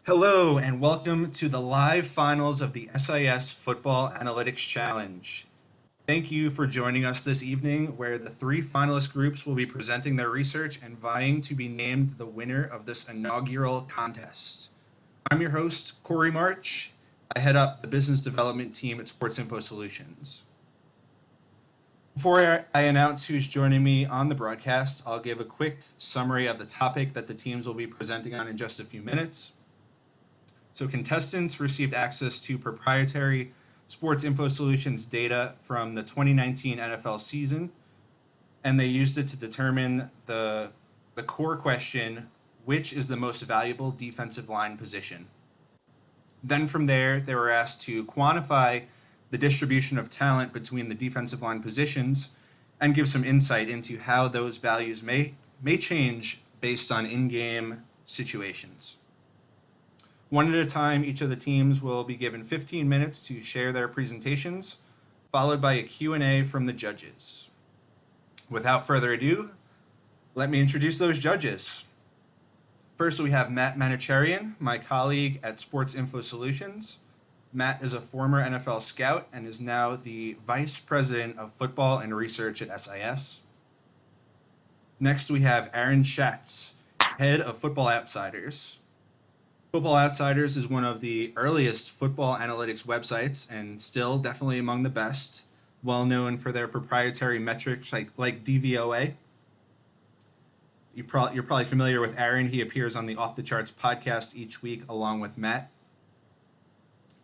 Hello, and welcome to the live finals of the SIS Football Analytics Challenge. Thank you for joining us this evening, where the three finalist groups will be presenting their research and vying to be named the winner of this inaugural contest. I'm your host, Corey March. I head up the business development team at Sports Info Solutions. Before I announce who's joining me on the broadcast, I'll give a quick summary of the topic that the teams will be presenting on in just a few minutes. So contestants received access to proprietary Sports Info Solutions data from the 2019 NFL season, and they used it to determine the core question, which is the most valuable defensive line position? Then from there, they were asked to quantify the distribution of talent between the defensive line positions and give some insight into how those values may change based on in-game situations. One at a time, each of the teams will be given 15 minutes to share their presentations, followed by a Q&A from the judges. Without further ado, let me introduce those judges. First, we have Matt Manicherian, my colleague at Sports Info Solutions. Matt is a former NFL scout and is now the Vice President of Football and Research at SIS. Next, we have Aaron Schatz, Head of Football Outsiders. Football Outsiders is one of the earliest football analytics websites and still definitely among the best, well known for their proprietary metrics like DVOA. You're probably familiar with Aaron. He appears on the Off the Charts podcast each week along with Matt.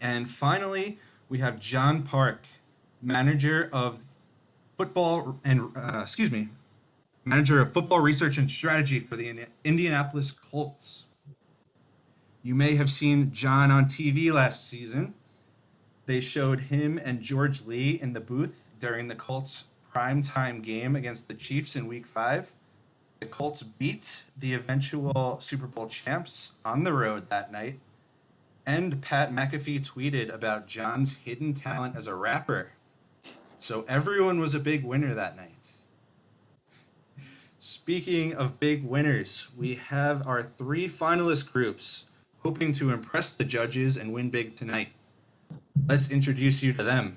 And finally, we have John Park, manager of football research and strategy for the Indianapolis Colts. You may have seen John on TV last season. They showed him and George Lee in the booth during the Colts' primetime game against the Chiefs in Week 5. The Colts beat the eventual Super Bowl champs on the road that night. And Pat McAfee tweeted about John's hidden talent as a rapper. So everyone was a big winner that night. Speaking of big winners, we have our three finalist groups hoping to impress the judges and win big tonight. Let's introduce you to them.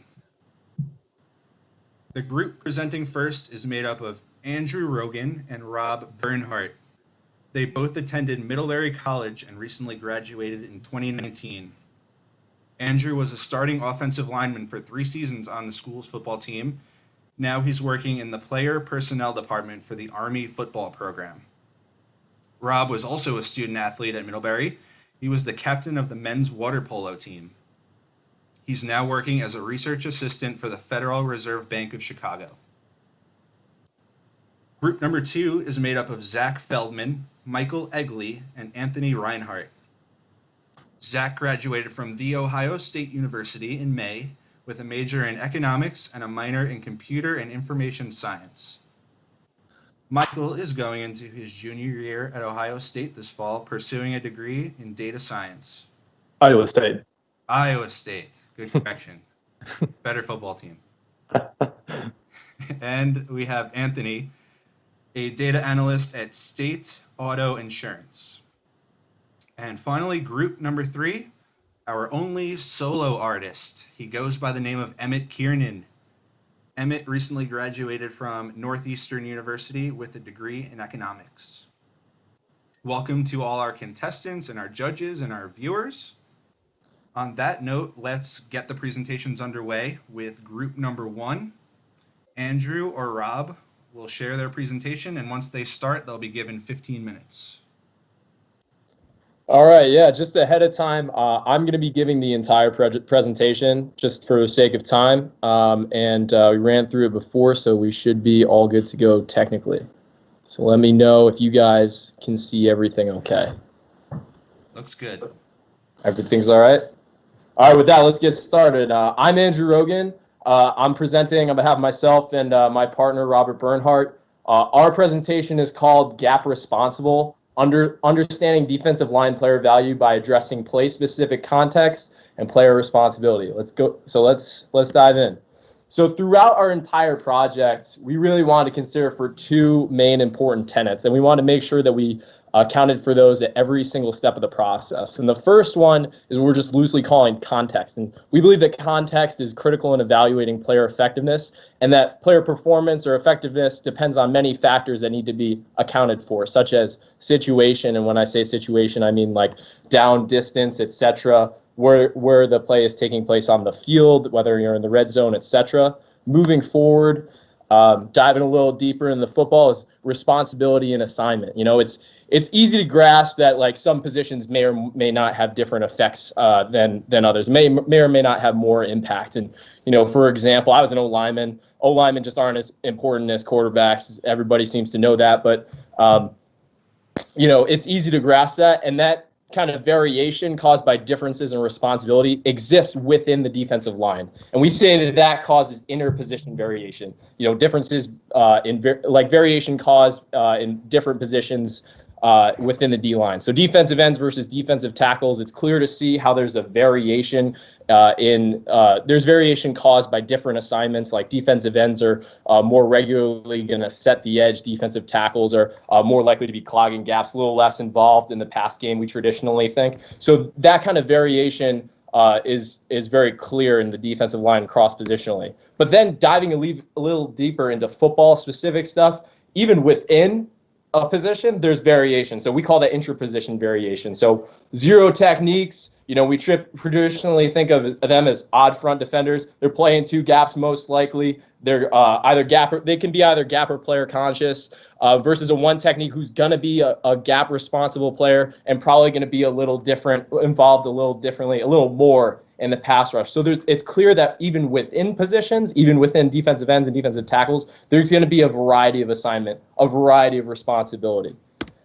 The group presenting first is made up of Andrew Rogan and Rob Bernhardt. They both attended Middlebury College and recently graduated in 2019. Andrew was a starting offensive lineman for 3 seasons on the school's football team. Now he's working in the player personnel department for the Army football program. Rob was also a student athlete at Middlebury. He was the captain of the men's water polo team. He's now working as a research assistant for the Federal Reserve Bank of Chicago. Group number 2 is made up of Zach Feldman, Michael Egley, and Anthony Reinhardt. Zach graduated from The Ohio State University in May with a major in economics and a minor in computer and information science. Michael is going into his junior year at Ohio State this fall, pursuing a degree in data science. Iowa State. Iowa State. Good correction. Better football team. And we have Anthony, a data analyst at State Auto Insurance. And finally, group number 3, our only solo artist. He goes by the name of Emmett Kiernan. Emmett recently graduated from Northeastern University with a degree in economics. Welcome to all our contestants and our judges and our viewers. On that note, let's get the presentations underway with group number 1. Andrew or Rob will share their presentation, and once they start, they'll be given 15 minutes. All right, yeah, just ahead of time, I'm going to be giving the entire presentation just for the sake of time, and we ran through it before, so we should be all good to go technically. So let me know if you guys can see everything okay. Looks good. Everything's all right? All right, with that, let's get started. I'm Andrew Rogan. I'm presenting on behalf of myself and my partner, Robert Bernhardt. Our presentation is called Gap Responsible, Understanding Defensive Line Player Value by Addressing Play-Specific Context and Player Responsibility. Let's go. So let's dive in. So throughout our entire project, we really wanted to consider for 2 main important tenets, and we want to make sure that we accounted for those at every single step of the process. And the first one is what we're just loosely calling context. And we believe that context is critical in evaluating player effectiveness, and that player performance or effectiveness depends on many factors that need to be accounted for, such as situation. And when I say situation, I mean like down, distance, etc., where the play is taking place on the field, whether you're in the red zone, etc. Moving forward, diving a little deeper in the football is responsibility and assignment. It's easy to grasp that like some positions may or may not have different effects than others, may or may not have more impact. And for example, I was an O-lineman. O-linemen just aren't as important as quarterbacks. Everybody seems to know that, but it's easy to grasp that, and that kind of variation caused by differences in responsibility exists within the defensive line. And we say that causes interposition variation. Differences variation caused in different positions within the D line. So defensive ends versus defensive tackles, it's clear to see how there's a variation there's variation caused by different assignments. Like defensive ends are more regularly going to set the edge. Defensive tackles are more likely to be clogging gaps, a little less involved in the pass game, we traditionally think. So that kind of variation is very clear in the defensive line cross-positionally. But then diving a little deeper into football-specific stuff, even within a position, there's variation. So we call that intra-position variation. So zero techniques, we traditionally think of them as odd front defenders. They're playing two gaps most likely. They're they can be either gap or player conscious, versus a one technique who's going to be a gap responsible player and probably going to be involved a little differently, a little more in the pass rush. So it's clear that even within positions, even within defensive ends and defensive tackles, there's going to be a variety of assignment, a variety of responsibility.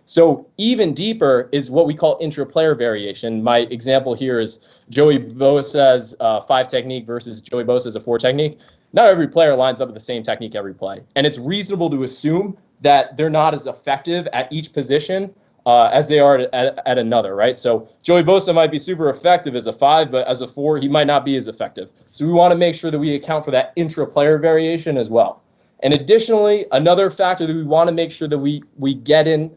So even deeper is what we call intra-player variation. My example here is Joey Bosa's 5 technique versus Joey Bosa's a 4 technique. Not every player lines up with the same technique every play. And it's reasonable to assume that they're not as effective at each position as they are at another, right? So Joey Bosa might be super effective as a 5, but as a 4, he might not be as effective. So we want to make sure that we account for that intra-player variation as well. And additionally, another factor that we want to make sure that we get in,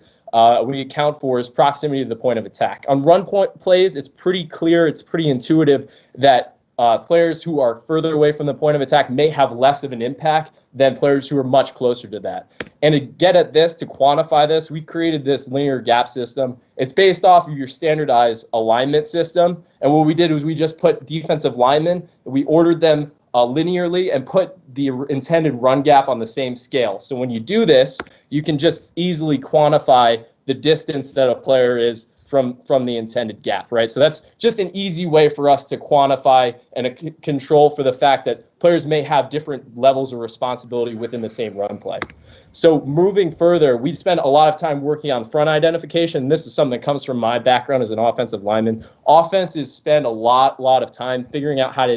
we account for is proximity to the point of attack. On run point plays, it's pretty clear, it's pretty intuitive that players who are further away from the point of attack may have less of an impact than players who are much closer to that. And to get at this, to quantify this, we created this linear gap system. It's based off of your standardized alignment system. And what we did was we just put defensive linemen, we ordered them linearly and put the intended run gap on the same scale. So when you do this, you can just easily quantify the distance that a player is from the intended gap, right? So that's just an easy way for us to quantify and control for the fact that players may have different levels of responsibility within the same run play. So moving further, we spend a lot of time working on front identification. This is something that comes from my background as an offensive lineman. Offenses spend a lot of time figuring out how to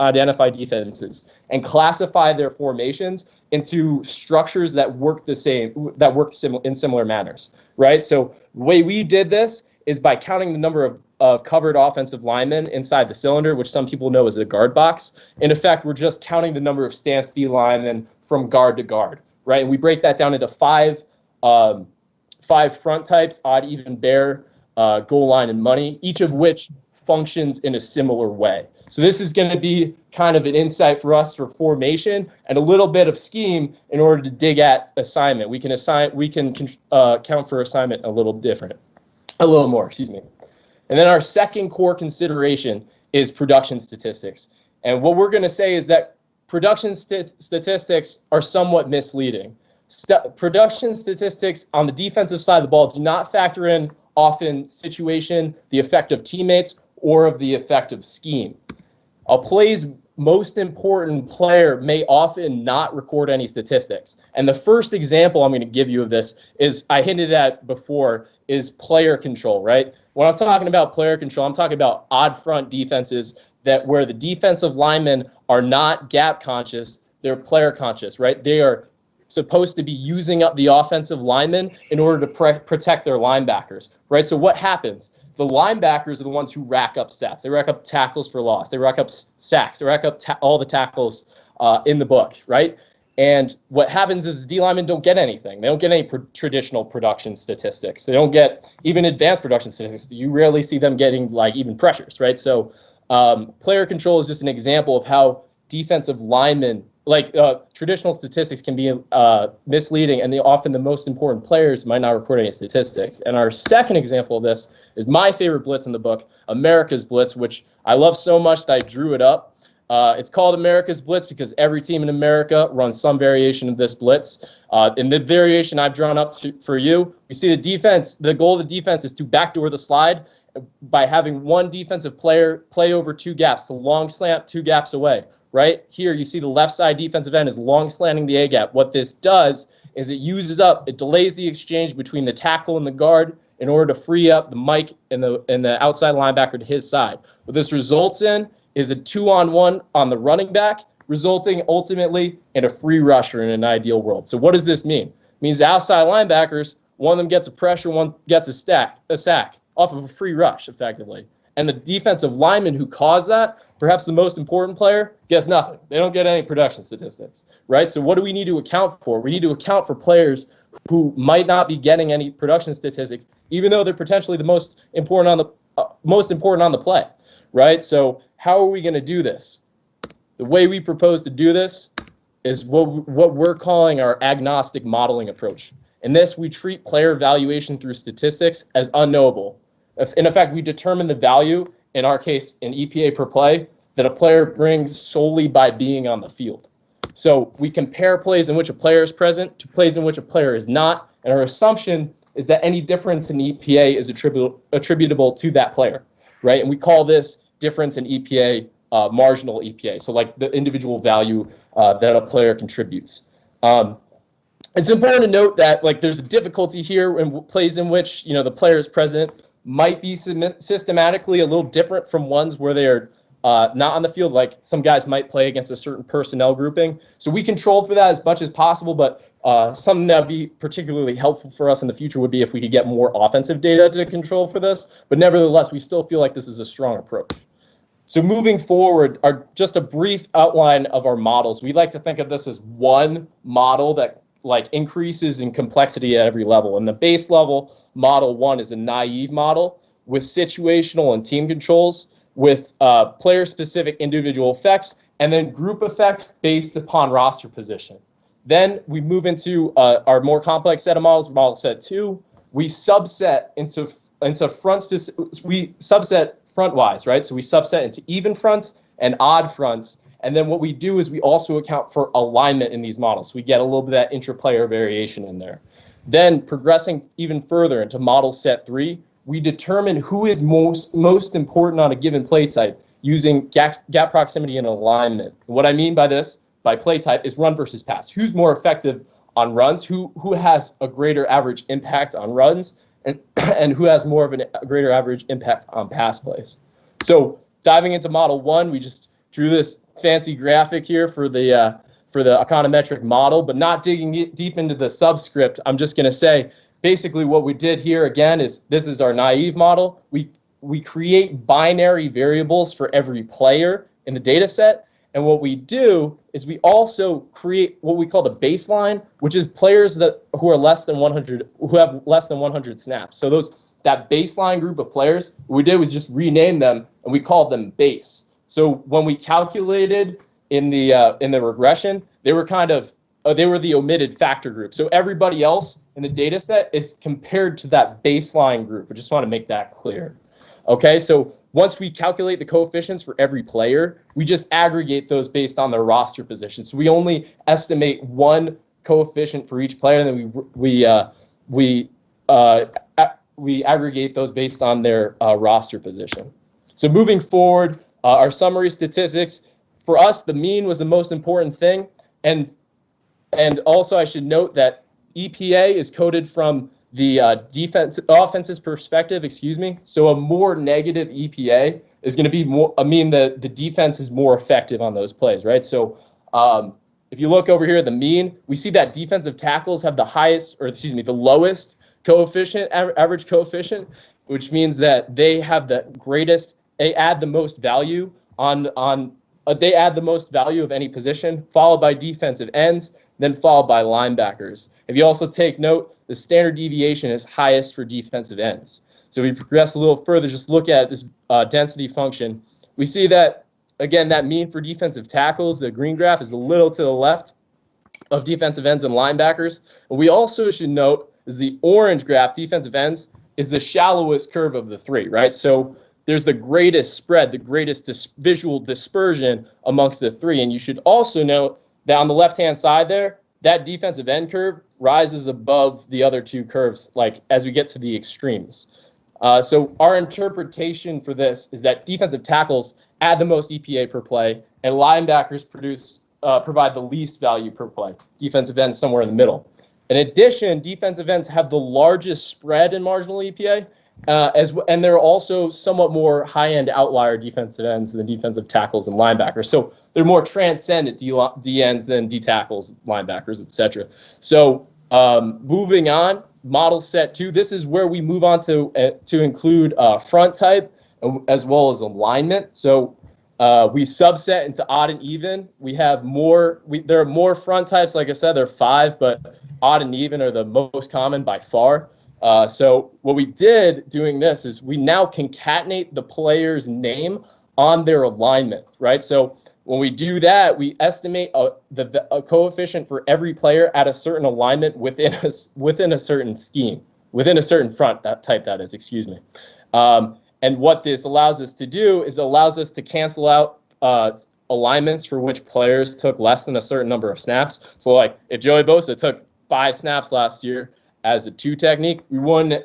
identify defenses and classify their formations into structures that work in similar manners, right? So the way we did this is by counting the number of covered offensive linemen inside the cylinder, which some people know as the guard box. In effect, we're just counting the number of stance D linemen from guard to guard, right? And we break that down into five front types: odd, even, bare, goal line, and money, each of which functions in a similar way. So this is going to be kind of an insight for us for formation and a little bit of scheme in order to dig at assignment. We can count for assignment a little more, excuse me. And then our second core consideration is production statistics. And what we're going to say is that production statistics are somewhat misleading. Production statistics on the defensive side of the ball do not factor in often situation, the effect of teammates, or of the effect of scheme. A play's most important player may often not record any statistics. And the first example I'm going to give you of this is, I hinted at before, is player control, right? When I'm talking about player control, I'm talking about odd front defenses where the defensive linemen are not gap conscious, they're player conscious, right? They are supposed to be using up the offensive linemen in order to protect their linebackers, right? So what happens? The linebackers are the ones who rack up stats. They rack up tackles for loss. They rack up sacks. They rack up all the tackles in the book, right? And what happens is D linemen don't get anything. They don't get any traditional production statistics. They don't get even advanced production statistics. You rarely see them getting like even pressures, right? So player control is just an example of how defensive linemen, like traditional statistics can be misleading, and often the most important players might not record any statistics. And our second example of this is my favorite blitz in the book, America's Blitz, which I love so much that I drew it up. It's called America's Blitz because every team in America runs some variation of this blitz. In the variation I've drawn up for you, we see the defense. The goal of the defense is to backdoor the slide by having one defensive player play over two gaps, the long slant 2 gaps away. Right here, you see the left side defensive end is long slanting the A gap. What this does is it delays the exchange between the tackle and the guard in order to free up the Mike and the outside linebacker to his side. What this results in is a 2-on-1 on the running back, resulting ultimately in a free rusher in an ideal world. So what does this mean? It means the outside linebackers, one of them gets a pressure, one gets a sack off of a free rush, effectively. And the defensive lineman who caused that, perhaps the most important player, gets nothing. They don't get any production statistics, right? So what do we need to account for? We need to account for players who might not be getting any production statistics, even though they're potentially the most important on the play, right? So how are we going to do this? The way we propose to do this is what we're calling our agnostic modeling approach. In this, we treat player evaluation through statistics as unknowable. In effect, we determine the value, in our case, in EPA per play, that a player brings solely by being on the field. So we compare plays in which a player is present to plays in which a player is not, and our assumption is that any difference in EPA is attributable to that player, right? And we call this difference in EPA marginal EPA, so like the individual value that a player contributes. It's important to note that like there's a difficulty here in plays in which the player is present might be systematically a little different from ones where they are not on the field. Like some guys might play against a certain personnel grouping. So we control for that as much as possible, but something that would be particularly helpful for us in the future would be if we could get more offensive data to control for this. But nevertheless, we still feel like this is a strong approach. So moving forward, just a brief outline of our models. We like to think of this as one model that like increases in complexity at every level. And the base level, model 1, is a naive model with situational and team controls, with player-specific individual effects, and then group effects based upon roster position. Then we move into our more complex set of models, model set 2. We subset into frontwise, right? So we subset into even fronts and odd fronts. And then what we do is we also account for alignment in these models. We get a little bit of that intra-player variation in there. Then progressing even further into model set 3, we determine who is most important on a given play type using gap proximity and alignment. What I mean by this, by play type, is run versus pass. Who's more effective on runs? Who has a greater average impact on runs? And who has more of a greater average impact on pass plays? So diving into model 1, we just drew this fancy graphic here for the econometric model, but not digging deep into the subscript. I'm just going to say basically what we did here again is this is our naive model. We create binary variables for every player in the data set. And what we do is we also create what we call the baseline, which is players who have less than 100 snaps. So that baseline group of players, what we did was just rename them and we called them base. So when we calculated in the regression, they were the omitted factor group. So everybody else in the data set is compared to that baseline group. I just want to make that clear. Okay, so once we calculate the coefficients for every player, we just aggregate those based on their roster position. So we only estimate one coefficient for each player, and then we aggregate those based on their roster position. So moving forward, our summary statistics, for us, the mean was the most important thing. And also I should note that EPA is coded from the offense's perspective, So a more negative EPA is going to be the defense is more effective on those plays, right? So if you look over here at the mean, we see that defensive tackles have the lowest coefficient, average coefficient, which means that they have they add the most value on they add the most value of any position, followed by defensive ends, then followed by linebackers. If you also take note, the standard deviation is highest for defensive ends. So we progress a little further, just look at this density function. We see that, again, that mean for defensive tackles, the green graph, is a little to the left of defensive ends and linebackers. What we also should note is the orange graph, defensive ends, is the shallowest curve of the three, right? So there's the greatest spread, the greatest visual dispersion amongst the three. And you should also note that on the left-hand side there, that defensive end curve rises above the other two curves, like as we get to the extremes. So our interpretation for this is that defensive tackles add the most EPA per play, and linebackers provide the least value per play. Defensive ends somewhere in the middle. In addition, defensive ends have the largest spread in marginal EPA, and they're also somewhat more high-end outlier defensive ends than defensive tackles and linebackers. So they're more transcendent D ends than D tackles, linebackers, etc. So moving on, model set 2. This is where we move on to include front type as well as alignment. So we subset into odd and even. We have more. There are more front types. Like I said, there are 5, but odd and even are the most common by far. So what we did doing this is we now concatenate the player's name on their alignment, right? So when we do that, we estimate a coefficient for every player at a certain alignment within a certain scheme, within a certain front type, that is, excuse me. And what this allows us to do is allows us to cancel out alignments for which players took less than a certain number of snaps. So like if Joey Bosa took 5 snaps last year as a 2 technique, we wouldn't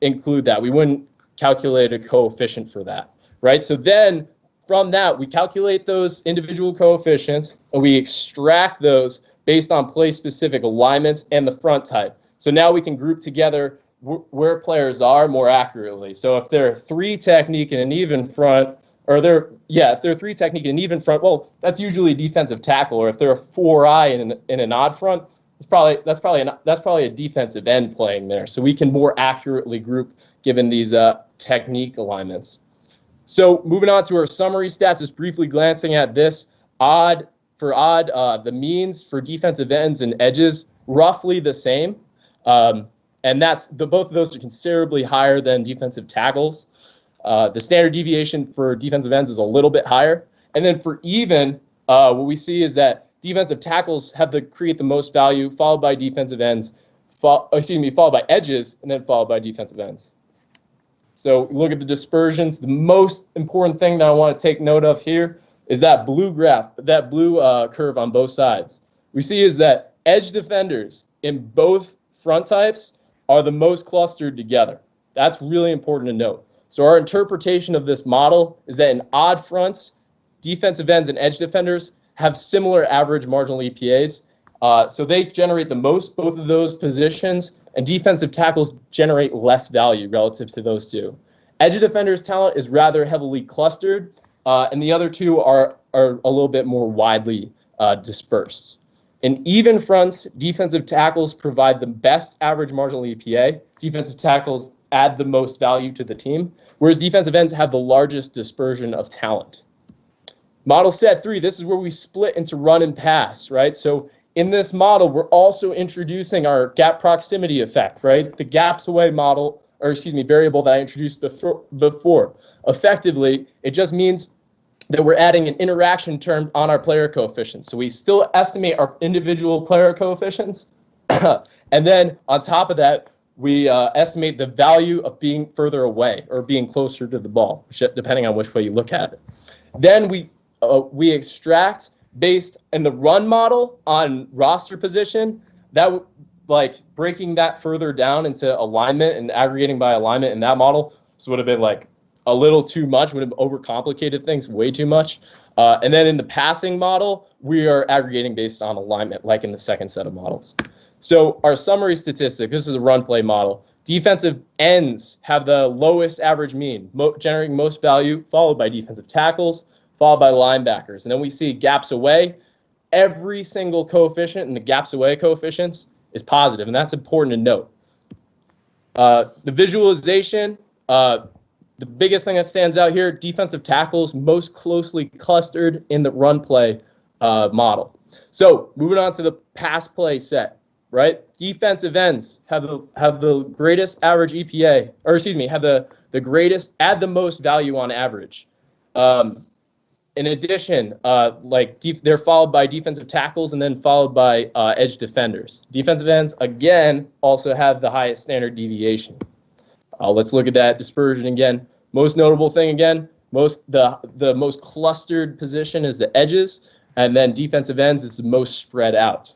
include that. We wouldn't calculate a coefficient for that, right? So then from that, we calculate those individual coefficients and we extract those based on play-specific alignments and the front type. So now we can group together where players are more accurately. So if they're 3 technique and an even front, or if they're 3 technique and an even front, well, that's usually a defensive tackle. Or if they're a 4-eye in an odd front, that's probably a defensive end playing there. So we can more accurately group given these technique alignments. So moving on to our summary stats, just briefly glancing at this. The means for defensive ends and edges roughly the same, and both of those are considerably higher than defensive tackles. The standard deviation for defensive ends is a little bit higher, and then for even, what we see is that defensive tackles create the most value, followed by defensive ends, followed by edges, and then followed by defensive ends. So look at the dispersions. The most important thing that I want to take note of here is that blue graph, that blue curve on both sides. We see is that edge defenders in both front types are the most clustered together. That's really important to note. So our interpretation of this model is that in odd fronts, defensive ends and edge defenders have similar average marginal EPAs. So they generate the most, both of those positions, and defensive tackles generate less value relative to those two. Edge defenders' talent is rather heavily clustered, and the other two are a little bit more widely dispersed. In even fronts, defensive tackles provide the best average marginal EPA. Defensive tackles add the most value to the team, whereas defensive ends have the largest dispersion of talent. Model set 3, this is where we split into run and pass, right? So in this model, we're also introducing our gap proximity effect, right? The gaps away model, variable that I introduced before. Effectively, it just means that we're adding an interaction term on our player coefficients. So we still estimate our individual player coefficients. And then on top of that, we estimate the value of being further away or being closer to the ball, depending on which way you look at it. Then we extract based in the run model on roster position, that like breaking that further down into alignment and aggregating by alignment in that model. So would have been like a little too much, would have overcomplicated things way too much. And then in the passing model, we are aggregating based on alignment, like in the second set of models. So our summary statistic, this is a run play model. Defensive ends have the lowest average mean, generating most value, followed by defensive tackles, followed by linebackers. And then we see gaps away. Every single coefficient in the gaps away coefficients is positive, and that's important to note. The visualization, The biggest thing that stands out here, defensive tackles most closely clustered in the run play model. So moving on to the pass play set, right? Defensive ends have the greatest average EPA, or excuse me, have the greatest, add the most value on average. In addition, they're followed by defensive tackles and then followed by edge defenders. Defensive ends, again, also have the highest standard deviation. Let's look at that dispersion again. Most notable thing again, the most clustered position is the edges, and then defensive ends is the most spread out.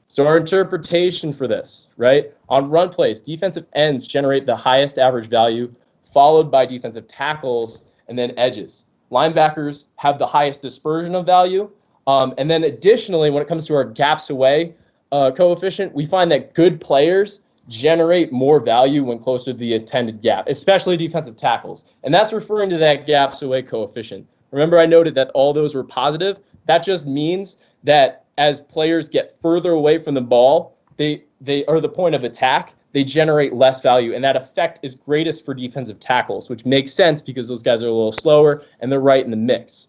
So our interpretation for this, right? On run plays, defensive ends generate the highest average value, followed by defensive tackles and then edges. Linebackers have the highest dispersion of value. And then additionally, when it comes to our gaps away coefficient, we find that good players generate more value when closer to the intended gap, especially defensive tackles. And that's referring to that gaps away coefficient. Remember, I noted that all those were positive. That just means that as players get further away from the ball, they are the point of attack, they generate less value, and that effect is greatest for defensive tackles, which makes sense because those guys are a little slower and they're right in the mix.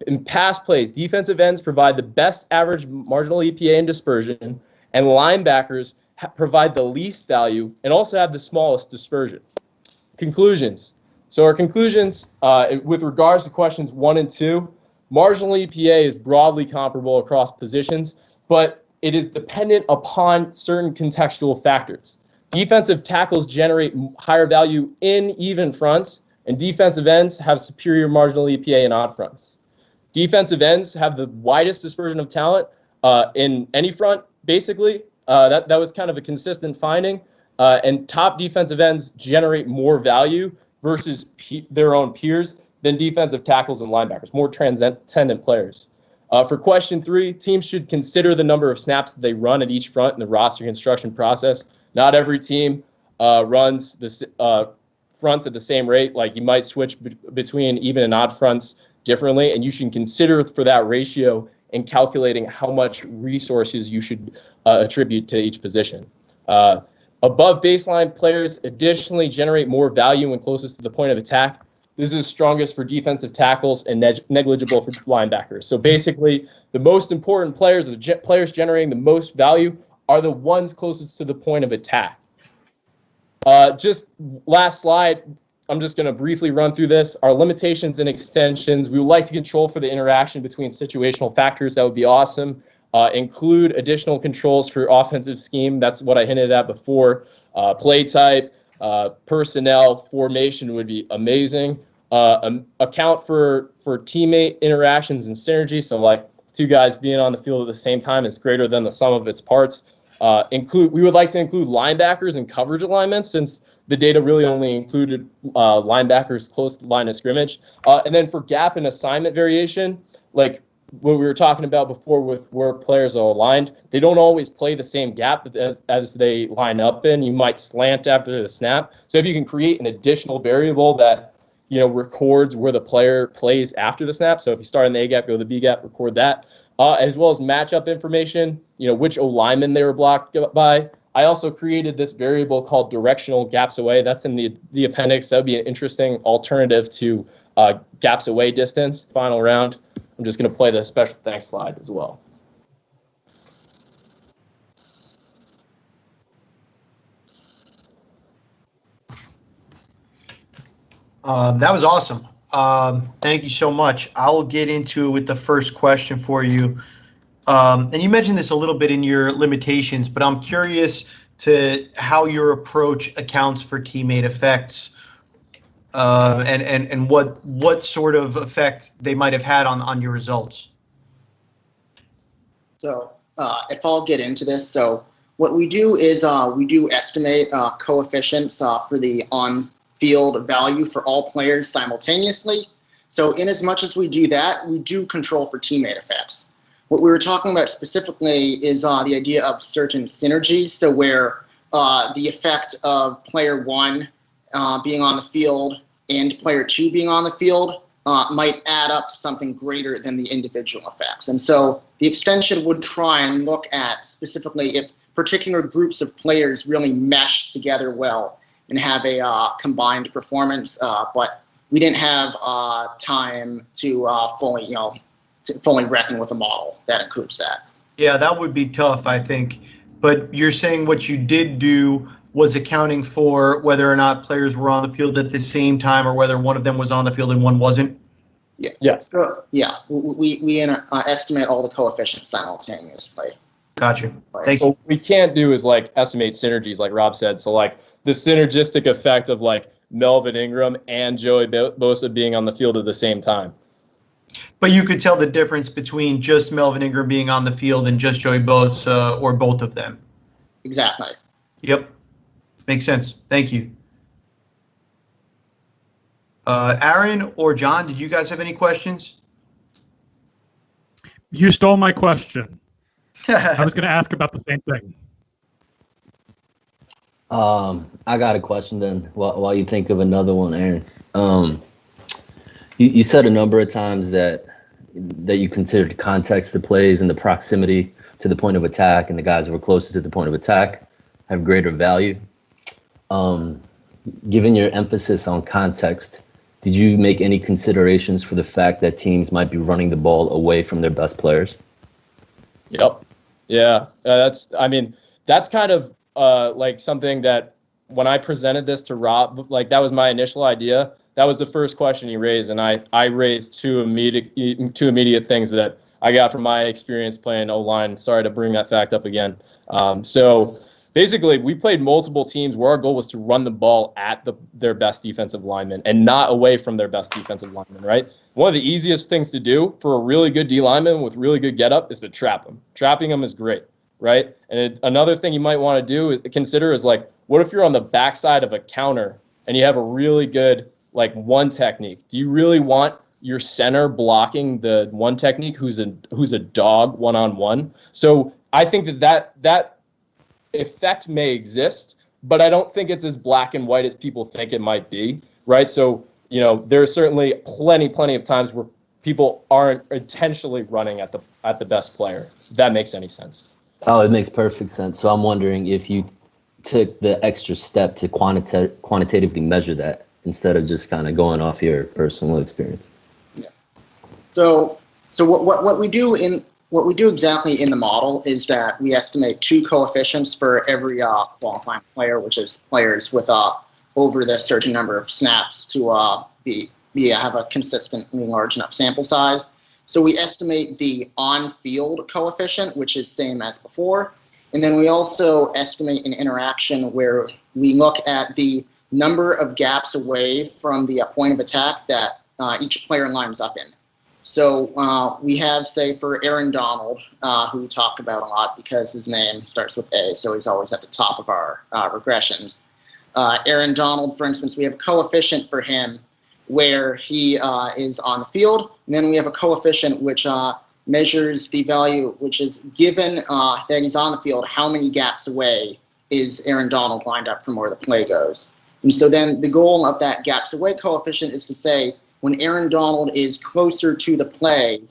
In pass plays, defensive ends provide the best average marginal EPA and dispersion, and linebackers provide the least value and also have the smallest dispersion. Conclusions. So our conclusions with regards to questions 1 and 2, marginal EPA is broadly comparable across positions, but it is dependent upon certain contextual factors. Defensive tackles generate higher value in even fronts, and defensive ends have superior marginal EPA in odd fronts. Defensive ends have the widest dispersion of talent in any front, basically. That was kind of a consistent finding. And top defensive ends generate more value versus their own peers than defensive tackles and linebackers, more transcendent players. For question 3, teams should consider the number of snaps that they run at each front in the roster construction process. Not every team runs the fronts at the same rate. Like, you might switch between even and odd fronts differently, and you should consider for that ratio in calculating how much resources you should attribute to each position. Above baseline players additionally generate more value when closest to the point of attack. This is strongest for defensive tackles and negligible for linebackers. So basically, the most important players, the players generating the most value, are the ones closest to the point of attack. Just last slide, I'm just going to briefly run through this. Our limitations and extensions, we would like to control for the interaction between situational factors. That would be awesome. Include additional controls for offensive scheme. That's what I hinted at before. Play type, personnel, formation would be amazing. Account for teammate interactions and synergy. So like 2 guys being on the field at the same time is greater than the sum of its parts. We would like to include linebackers and coverage alignments, since the data really only included linebackers close to the line of scrimmage. And then for gap and assignment variation, like what we were talking about before with where players are aligned, they don't always play the same gap as they line up in. You might slant after the snap. So if you can create an additional variable that, you know, records where the player plays after the snap. So if you start in the A gap, go to the B gap, record that. As well as matchup information, you know, which O-lineman they were blocked by. I also created this variable called directional gaps away. That's in the appendix. That would be an interesting alternative to gaps away distance. Final round. I'm just going to play the special thanks slide as well. That was awesome. Thank you so much. I will get into it with the first question for you. And you mentioned this a little bit in your limitations, but I'm curious to how your approach accounts for teammate effects, and what sort of effects they might have had on your results. So if I'll get into this, so what we do is we do estimate coefficients for the on-field value for all players simultaneously. So in as much as we do that, we do control for teammate effects. What we were talking about specifically is the idea of certain synergies, so where the effect of player 1 being on the field and player 2 being on the field might add up to something greater than the individual effects. And so the extension would try and look at specifically if particular groups of players really mesh together well and have a combined performance. But we didn't have time to fully reckon with a model that includes that. Yeah, that would be tough, I think. But you're saying what you did do was accounting for whether or not players were on the field at the same time or whether one of them was on the field and one wasn't? Yeah. Yes. Yeah, we estimate all the coefficients simultaneously. Gotcha. Thanks. What we can't do is like estimate synergies, like Rob said. So like the synergistic effect of like Melvin Ingram and Joey Bosa being on the field at the same time. But you could tell the difference between just Melvin Ingram being on the field and just Joey Bosa or both of them. Exactly. Yep. Makes sense. Thank you. Aaron or John, did you guys have any questions? You stole my question. I was going to ask about the same thing. I got a question then while you think of another one, Aaron. You said a number of times that you considered context the plays and the proximity to the point of attack, and the guys who were closer to the point of attack have greater value. Given your emphasis on context, did you make any considerations for the fact that teams might be running the ball away from their best players? Yep. Yeah. That's kind of like something that when I presented this to Rob, like that was my initial idea. That was the first question he raised, and I raised two immediate things that I got from my experience playing O-line. Sorry to bring that fact up again. So basically, we played multiple teams where our goal was to run the ball at their best defensive lineman and not away from their best defensive lineman, right? One of the easiest things to do for a really good D lineman with really good getup is to trap him. Trapping him is great, right? And another thing you might want to do is consider is like, what if you're on the backside of a counter and you have a really good like one technique? Do you really want your center blocking the one technique who's a dog one-on-one? So I think that effect may exist, but I don't think it's as black and white as people think it might be, right? So, there's certainly plenty of times where people aren't intentionally running at the best player. If that makes any sense. Oh, it makes perfect sense. So I'm wondering if you took the extra step to quantitatively measure that instead of just kind of going off your personal experience. Yeah. So what we do exactly in the model is that we estimate two coefficients for every qualifying player, which is players with over this certain number of snaps to have a consistently large enough sample size. So we estimate the on-field coefficient, which is same as before, and then we also estimate an interaction where we look at the number of gaps away from the point of attack that each player lines up in. So we have, say, for Aaron Donald, who we talk about a lot because his name starts with A, so he's always at the top of our regressions. Aaron Donald, for instance, we have a coefficient for him where he is on the field, and then we have a coefficient which measures the value, which is given that he's on the field, how many gaps away is Aaron Donald lined up from where the play goes. And so then the goal of that gaps away coefficient is to say, when Aaron Donald is closer to the play,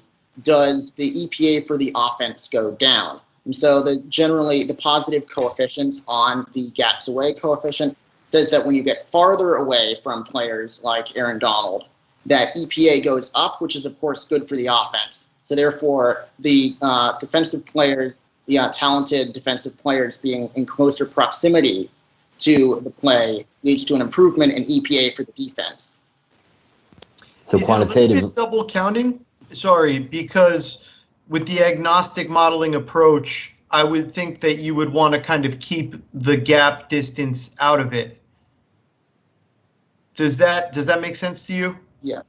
does the EPA for the offense go down? And so generally the positive coefficients on the gaps away coefficient says that when you get farther away from players like Aaron Donald, that EPA goes up, which is of course good for the offense. So therefore the defensive players, the talented defensive players being in closer proximity to the play leads to an improvement in EPA for the defense. So quantitative double counting? Sorry, because with the agnostic modeling approach, I would think that you would want to kind of keep the gap distance out of it. Does that make sense to you? Yeah.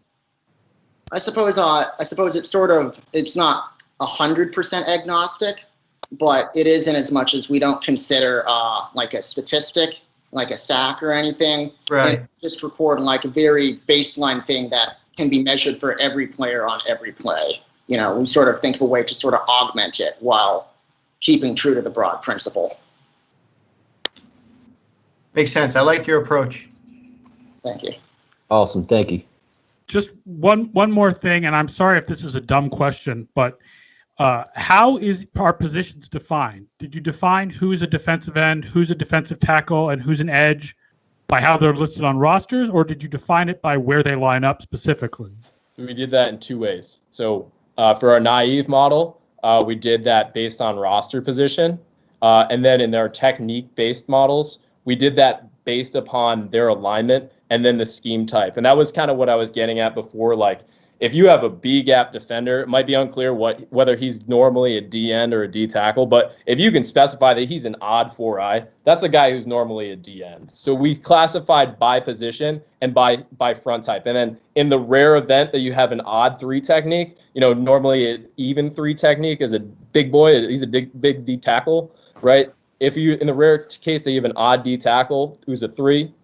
I suppose it's not 100% agnostic, but it is in as much as we don't consider like a statistic, like a sack or anything. Right. And just record like a very baseline thing that can be measured for every player on every play. We sort of think of a way to sort of augment it while keeping true to the broad principle. Makes sense. I like your approach. Thank you. Awesome. Thank you. Just one more thing, and I'm sorry if this is a dumb question, but how is our positions defined? Did you define who's a defensive end, who's a defensive tackle, and who's an edge by how they're listed on rosters, or did you define it by where they line up specifically? We did that in two ways. So for our naive model, we did that based on roster position. And then in our technique-based models, we did that based upon their alignment and then the scheme type. And that was kind of what I was getting at before. Like, if you have a B gap defender, it might be unclear whether he's normally a D end or a D tackle. But if you can specify that he's an odd 4i, that's a guy who's normally a D end. So we classified by position and by front type. And then in the rare event that you have an odd 3 technique, normally an even 3 technique is a big boy. He's a big D tackle, right? If you, in the rare case that you have an odd D tackle who's a 3,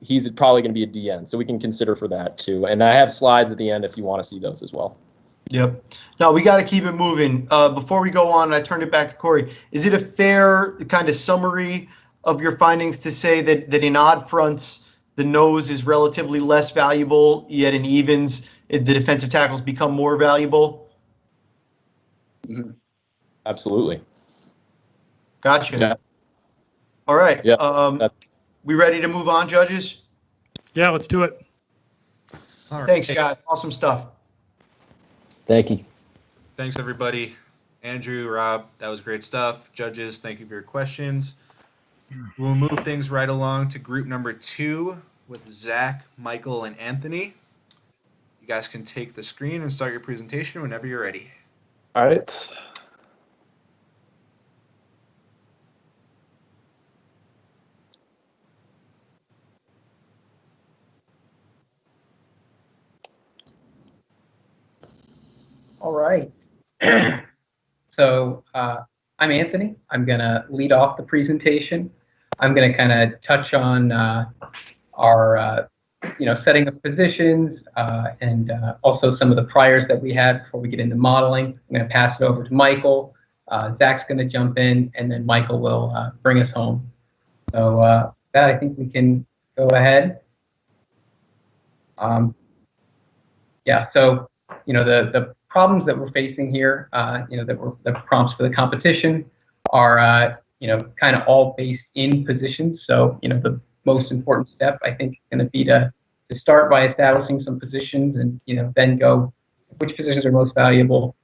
he's probably going to be a D end. So we can consider for that too. And I have slides at the end if you want to see those as well. Yep. Now we got to keep it moving. Before we go on, I turn it back to Corey. Is it a fair kind of summary of your findings to say that in odd fronts, the nose is relatively less valuable, yet in evens, the defensive tackles become more valuable? Mm-hmm. Absolutely. Gotcha. Yeah. All right. Yeah. We ready to move on, judges? Yeah, let's do it. All right. Thanks, guys. Awesome stuff. Thank you. Thanks, everybody. Andrew, Rob, that was great stuff. Judges, thank you for your questions. We'll move things right along to group number 2 with Zach, Michael, and Anthony. You guys can take the screen and start your presentation whenever you're ready. All right. All right. So I'm Anthony. I'm going to lead off the presentation. I'm going to kind of touch on our, setting of positions and also some of the priors that we had before we get into modeling. I'm going to pass it over to Michael. Zach's going to jump in, and then Michael will bring us home. So that I think we can go ahead. So, the problems that we're facing here, that prompts for the competition are, kind of all based in positions. So, the most important step, I think, is going to be to start by establishing some positions and, then go which positions are most valuable,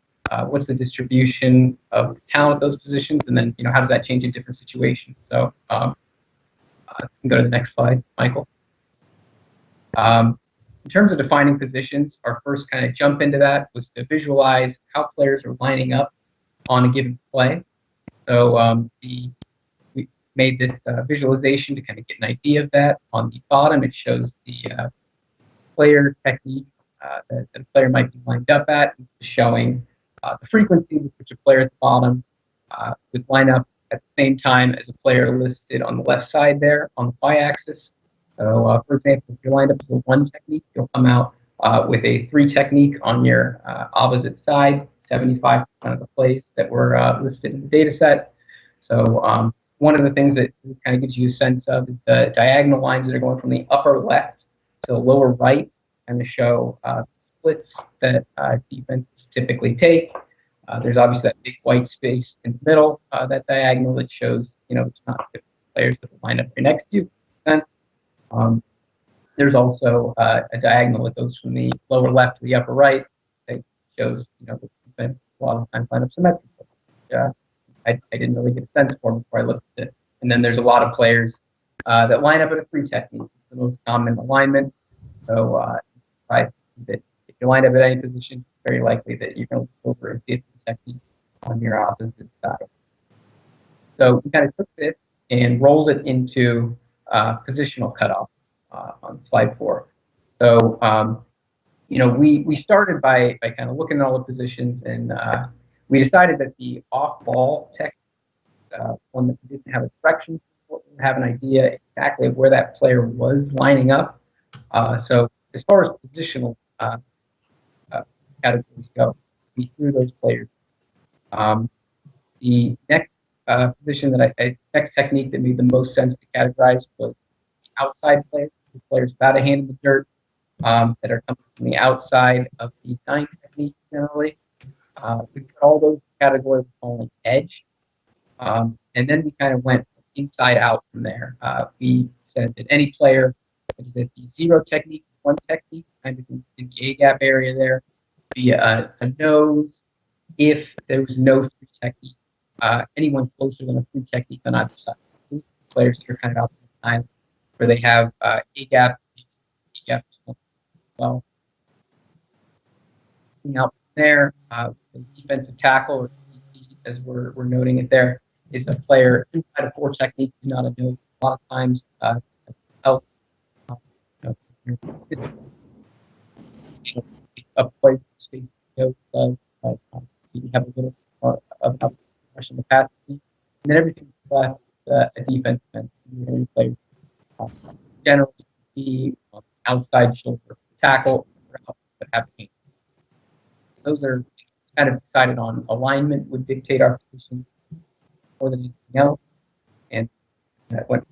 what's the distribution of talent at those positions, and then, how does that change in different situations. So can go to the next slide, Michael. In terms of defining positions, our first kind of jump into that was to visualize how players are lining up on a given play. So we made this visualization to kind of get an idea of that. On the bottom, it shows the player technique that the player might be lined up at, showing the frequency with which a player at the bottom would line up at the same time as a player listed on the left side there on the y-axis. So, for example, if you're lined up as a 1 technique, you'll come out with a 3 technique on your opposite side, 75% of the plays that were listed in the data set. So one of the things that kind of gives you a sense of is the diagonal lines that are going from the upper left to the lower right, and to show splits that defenses typically take. There's obviously that big white space in the middle, that diagonal that shows, it's not different players that will line up right next to you. There's also a diagonal that goes from the lower left to the upper right that shows, the defense a lot of times line up symmetrically. I didn't really get a sense for before I looked at it. And then there's a lot of players that line up at a 3 technique. It's the most common alignment. So that if you line up at any position, it's very likely that you're going to look over and see a 3 technique on your opposite side. So we kind of took this and rolled it into positional cutoff on slide 4. So, we started by kind of looking at all the positions, and we decided that the off-ball technique, one that didn't have a direction, we didn't have an idea exactly of where that player was lining up. So as far as positional categories go, we threw those players. The next position next technique that made the most sense to categorize was outside players, players without a hand in the dirt, that are coming from the outside of the 9 technique generally. We put all those categories on edge, and then we kind of went inside out from there. We said that any player, that the 0 technique, 1 technique, kind of in the A gap area there, be a nose if there was no 3 technique. Anyone closer than a 3 technique on either side. These players are kind of out the time where they have A gap, B gap as well. Out there, the defensive tackle, or DT, as we're noting it there, is a player inside of 4 technique, not a nose. A lot of times, help. A player space nose does, but you have a little more of an oppression capacity, and then everything left a defensive end. Players generally be outside shoulder tackle, but have hands. Those are kind of decided on. Alignment would dictate our position more than anything else, and that went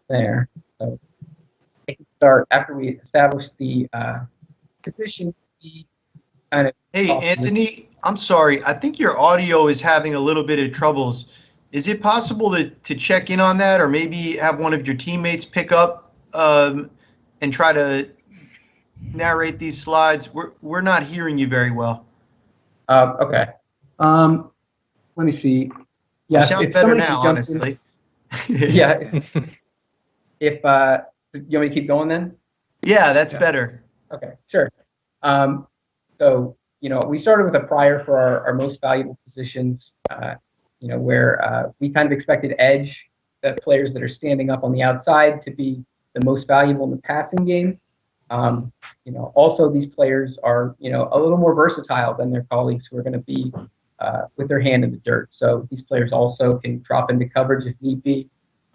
there. So I can start after we establish the position. Kind of. Hey, Anthony, I'm sorry. I think your audio is having a little bit of troubles. Is it possible to check in on that, or maybe have one of your teammates pick up and try to narrate these slides? We're not hearing you very well. Okay. Let me see. Yeah, you sound better now, honestly. Yeah. If you want me to keep going then? Yeah, that's better. Okay, sure. So, we started with a prior for our most valuable positions, where we kind of expected edge, the players that are standing up on the outside, to be the most valuable in the passing game. Also these players are, a little more versatile than their colleagues who are going to be with their hand in the dirt. So these players also can drop into coverage if need be.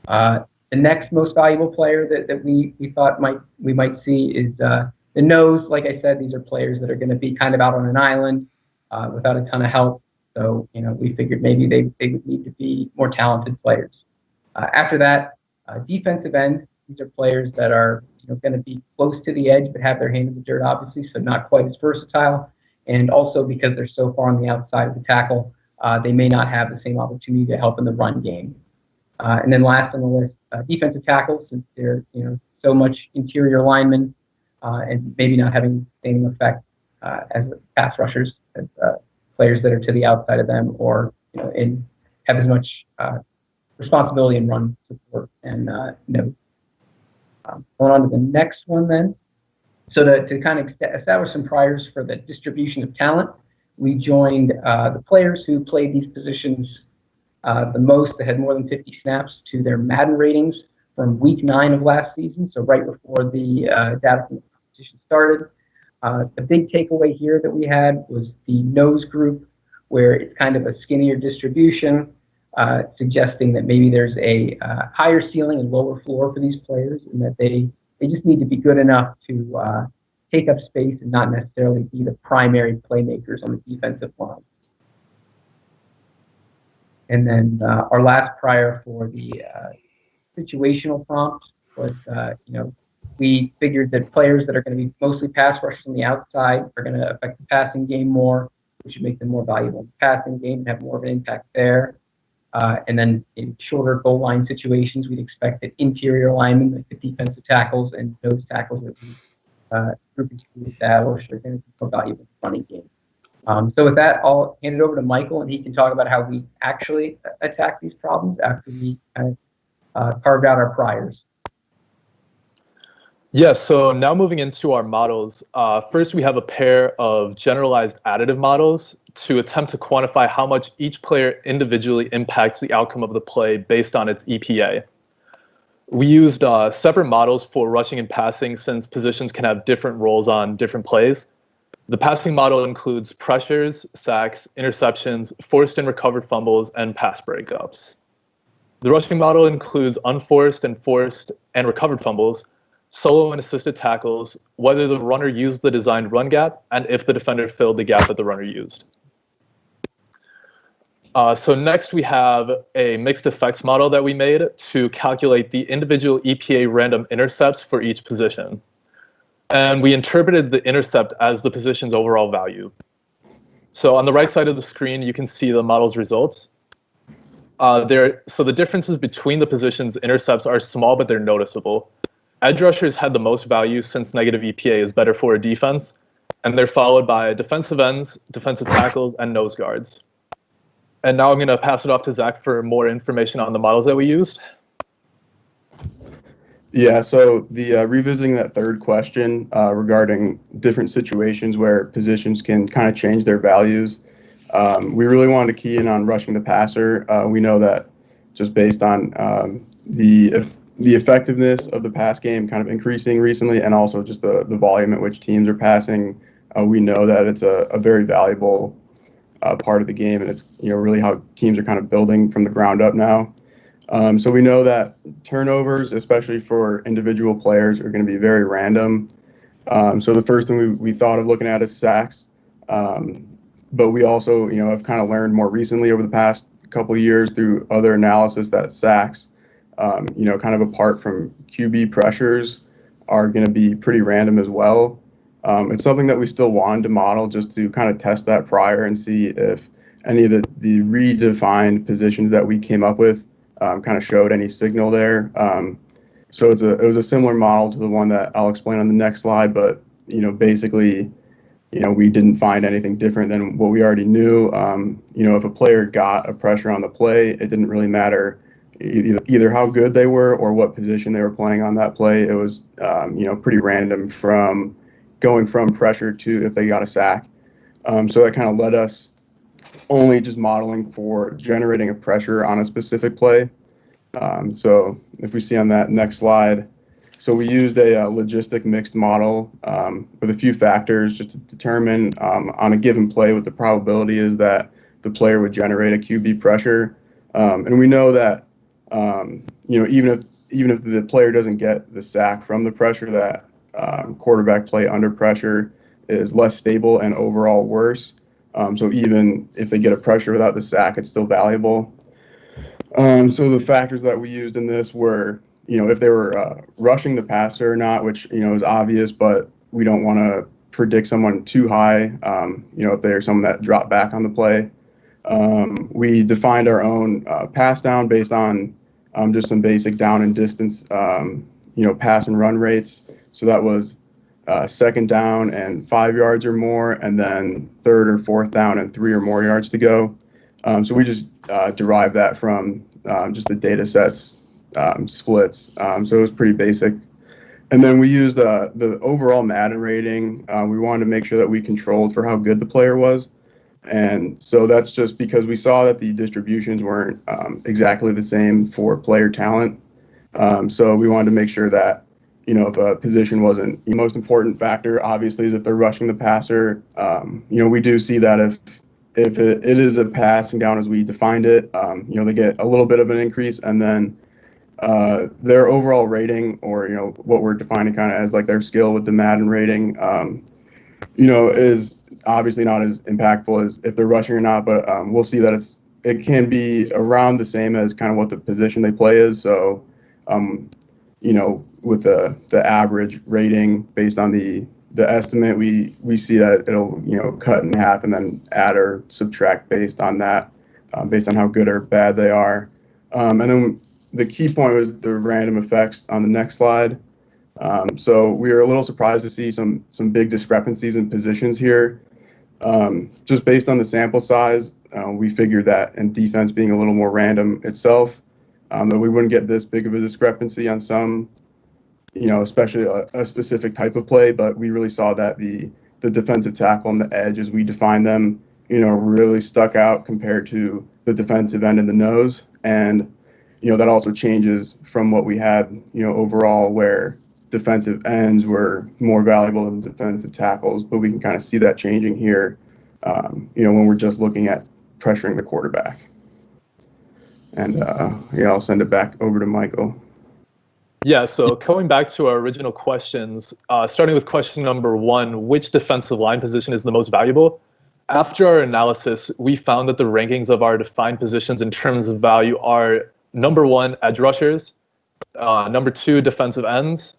The next most valuable player that we thought we might see is the nose. Like I said, these are players that are going to be kind of out on an island without a ton of help. So, we figured maybe they would need to be more talented players. After that, defensive end, these are players that are going to be close to the edge but have their hand in the dirt, obviously, so not quite as versatile. And also because they're so far on the outside of the tackle, they may not have the same opportunity to help in the run game. And then last on the list, defensive tackles, since they're so much interior linemen and maybe not having the same effect as pass rushers, as players that are to the outside of them, or have as much responsibility in run support and nose. Going on to the next one then. So to kind of establish some priors for the distribution of talent, we joined the players who played these positions the most, that had more than 50 snaps, to their Madden ratings from week 9 of last season, so right before the data from the competition started. The big takeaway here that we had was the nose group, where it's kind of a skinnier distribution, suggesting that maybe there's a higher ceiling and lower floor for these players, and that they just need to be good enough to take up space and not necessarily be the primary playmakers on the defensive line. And then our last prior for the situational prompt was, we figured that players that are going to be mostly pass rushers on the outside are going to affect the passing game more, which should make them more valuable in the passing game and have more of an impact there. And then in shorter goal line situations, we'd expect that interior linemen, like the defensive tackles and nose tackles, that we grouping to establish, are going to be more valuable in the running game. So with that, I'll hand it over to Michael, and he can talk about how we actually attack these problems after we kind of carved out our priors. Yeah, so now moving into our models, first we have a pair of generalized additive models to attempt to quantify how much each player individually impacts the outcome of the play based on its EPA. We used separate models for rushing and passing, since positions can have different roles on different plays. The passing model includes pressures, sacks, interceptions, forced and recovered fumbles, and pass breakups. The rushing model includes unforced and forced and recovered fumbles, solo and assisted tackles, whether the runner used the designed run gap, and if the defender filled the gap that the runner used. So next we have a mixed effects model that we made to calculate the individual EPA random intercepts for each position. And we interpreted the intercept as the position's overall value. So on the right side of the screen, you can see the model's results. So the differences between the positions' intercepts are small, but they're noticeable. Edge rushers had the most value since negative EPA is better for a defense, and they're followed by defensive ends, defensive tackles, and nose guards. And now I'm going to pass it off to Zach for more information on the models that we used. Yeah, so the revisiting that third question regarding different situations where positions can kind of change their values, we really wanted to key in on rushing the passer. We know that just based on the effectiveness of the pass game kind of increasing recently, and also just the volume at which teams are passing, we know that it's a very valuable part of the game, and it's really how teams are kind of building from the ground up now. So we know that turnovers, especially for individual players, are going to be very random. So the first thing we thought of looking at is sacks, but we also have kind of learned more recently over the past couple of years through other analysis that sacks, kind of apart from QB pressures, are going to be pretty random as well. It's something that we still wanted to model just to kind of test that prior and see if any of the redefined positions that we came up with kind of showed any signal there. So it was a similar model to the one that I'll explain on the next slide, but basically, we didn't find anything different than what we already knew. If a player got a pressure on the play, it didn't really matter either how good they were or what position they were playing on that play. It was pretty random from going from pressure to if they got a sack. So that kind of led us only just modeling for generating a pressure on a specific play. So if we see on that next slide, so we used a logistic mixed model with a few factors just to determine on a given play what the probability is that the player would generate a QB pressure. And we know that even if the player doesn't get the sack from the pressure, that quarterback play under pressure is less stable and overall worse. So even if they get a pressure without the sack, it's still valuable. So the factors that we used in this were, if they were rushing the passer or not, which, is obvious, but we don't want to predict someone too high, if they're someone that dropped back on the play. We defined our own pass down based on just some basic down and distance, pass and run rates. So that was second down and 5 yards or more, and then third or fourth down and 3 or more yards to go. So we just derived that from just the data sets splits. So it was pretty basic. And then we used the overall Madden rating. We wanted to make sure that we controlled for how good the player was. And so that's just because we saw that the distributions weren't exactly the same for player talent. So we wanted to make sure that if a position wasn't the most important factor, obviously, is if they're rushing the passer. We do see that if it is a passing down as we defined it, they get a little bit of an increase, and then their overall rating, or what we're defining kind of as like their skill with the Madden rating, is obviously not as impactful as if they're rushing or not. But we'll see that it can be around the same as kind of what the position they play is. So with the average rating based on the estimate, we see that it'll cut in half and then add or subtract based on that, based on how good or bad they are. And then the key point was the random effects on the next slide. So we were a little surprised to see some big discrepancies in positions here. Just based on the sample size, we figured that, and defense being a little more random itself, that we wouldn't get this big of a discrepancy on some, especially a specific type of play. But we really saw that the defensive tackle and the edge, as we define them, really stuck out compared to the defensive end and the nose. And that also changes from what we had, overall, where defensive ends were more valuable than defensive tackles. But we can kind of see that changing here, when we're just looking at pressuring the quarterback. And I'll send it back over to Michael. Yeah, so going back to our original questions, starting with question number 1, which defensive line position is the most valuable? After our analysis, we found that the rankings of our defined positions in terms of value are number 1, edge rushers, number 2, defensive ends,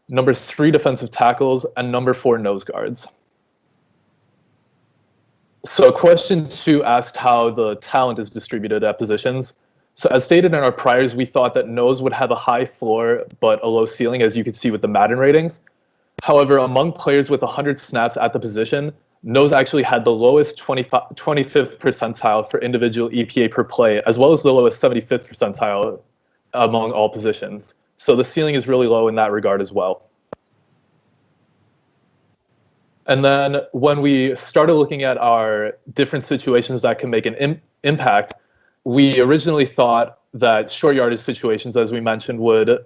number 3, defensive tackles, and number 4, nose guards. So question 2 asked how the talent is distributed at positions. So as stated in our priors, we thought that nose would have a high floor but a low ceiling, as you can see with the Madden ratings. However, among players with 100 snaps at the position, nose actually had the lowest 25th percentile for individual EPA per play, as well as the lowest 75th percentile among all positions. So the ceiling is really low in that regard as well. And then when we started looking at our different situations that can make an impact, we originally thought that short yardage situations, as we mentioned, would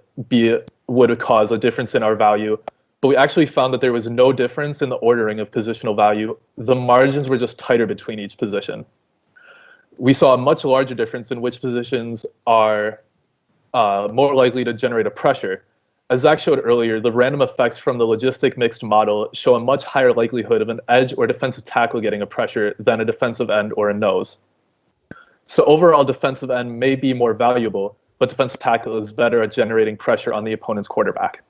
cause a difference in our value. But we actually found that there was no difference in the ordering of positional value. The margins were just tighter between each position. We saw a much larger difference in which positions are more likely to generate a pressure. As Zach showed earlier, the random effects from the logistic mixed model show a much higher likelihood of an edge or defensive tackle getting a pressure than a defensive end or a nose. So overall, defensive end may be more valuable, but defensive tackle is better at generating pressure on the opponent's quarterback.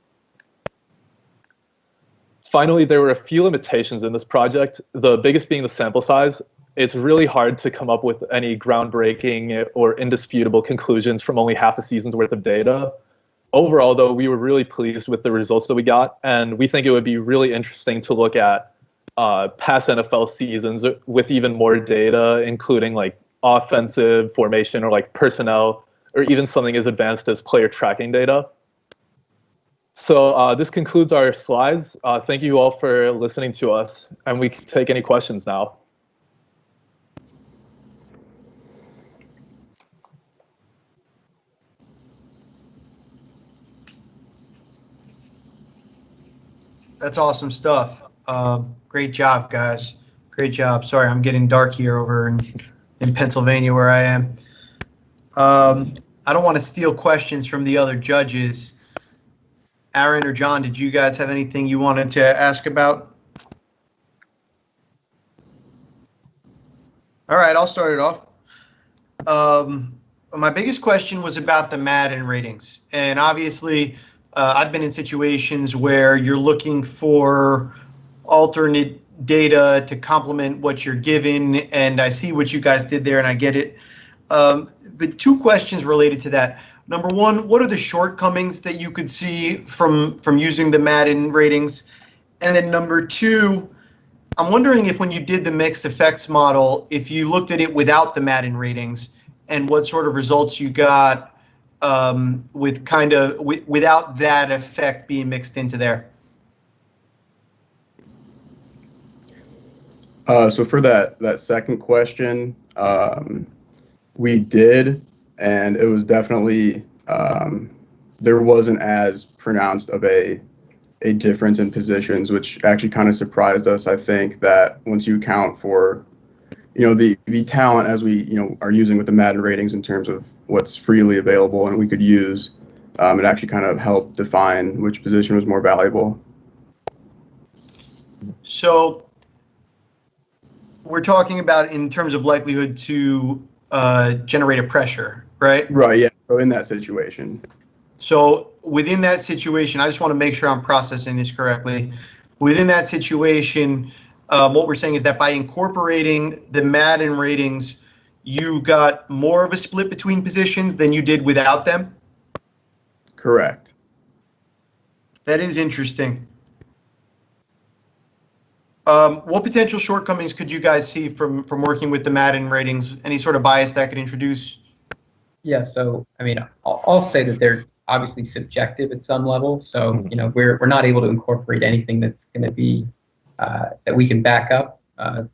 Finally, there were a few limitations in this project, the biggest being the sample size. It's really hard to come up with any groundbreaking or indisputable conclusions from only half a season's worth of data. Overall, though, we were really pleased with the results that we got, and we think it would be really interesting to look at past NFL seasons with even more data, including like offensive formation or like personnel, or even something as advanced as player tracking data. So this concludes our slides. Thank you all for listening to us, and we can take any questions now. That's awesome stuff. Great job, guys. Great job. Sorry, I'm getting dark here over in Pennsylvania where I am. I don't want to steal questions from the other judges. Aaron or John, did you guys have anything you wanted to ask about? All right, I'll start it off. My biggest question was about the Madden ratings. And obviously, I've been in situations where you're looking for alternate data to complement what you're given, and I see what you guys did there, and I get it. But two questions related to that. Number one, what are the shortcomings that you could see from using the Madden ratings? And then number two, I'm wondering if when you did the mixed effects model, if you looked at it without the Madden ratings and what sort of results you got without that effect being mixed into there. So for that second question, we did, and it was definitely there wasn't as pronounced of a difference in positions, which actually kind of surprised us. I think that once you account for the talent as we are using with the Madden ratings in terms of what's freely available and we could use, it actually kind of helped define which position was more valuable. So we're talking about in terms of likelihood to generate a pressure, right? Right, yeah, so in that situation. So within that situation, I just want to make sure I'm processing this correctly. Within that situation, what we're saying is that by incorporating the Madden ratings, you got more of a split between positions than you did without them? Correct. That is interesting. What potential shortcomings could you guys see from working with the Madden ratings? Any sort of bias that could introduce? Yeah, so I mean, I'll say that they're obviously subjective at some level. So we're not able to incorporate anything that's going to be that we can back up.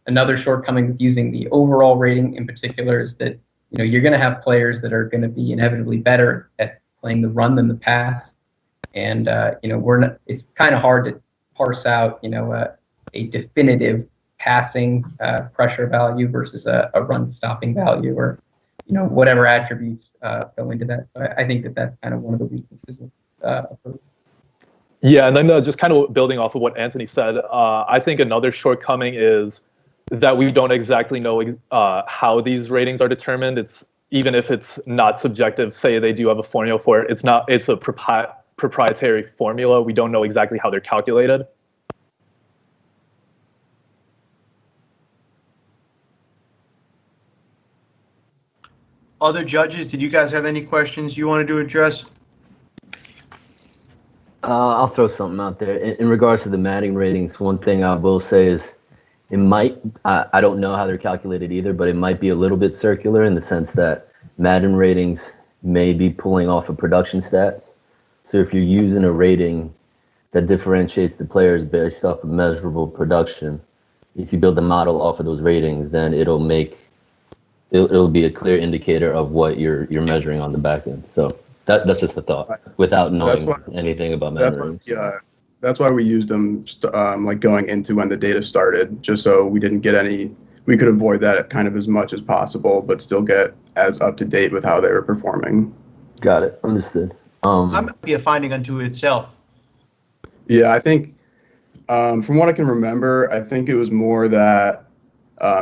Another shortcoming with using the overall rating in particular is that you're going to have players that are going to be inevitably better at playing the run than the pass, and it's kind of hard to parse out a definitive passing pressure value versus a run stopping value, or whatever attributes go into that. So I think that's kind of one of the weaknesses of approach. Yeah, and then just kind of building off of what Anthony said, I think another shortcoming is that we don't exactly know how these ratings are determined. Even if it's not subjective, say they do have a formula for it, it's a proprietary formula. We don't know exactly how they're calculated. Other judges, did you guys have any questions you wanted to address? I'll throw something out there. In regards to the Madden ratings, one thing I will say is it might, I don't know how they're calculated either, but it might be a little bit circular in the sense that Madden ratings may be pulling off of production stats. So if you're using a rating that differentiates the players based off of measurable production, if you build the model off of those ratings, then it'll be a clear indicator of what you're measuring on the back end. So that's just a thought without knowing anything about Madden ratings. Yeah, that's why we used them like going into when the data started, just so we didn't get we could avoid that kind of as much as possible, but still get as up to date with how they were performing. Got it. Understood. That might be a finding unto itself. Yeah, I think from what I can remember, I think it was more that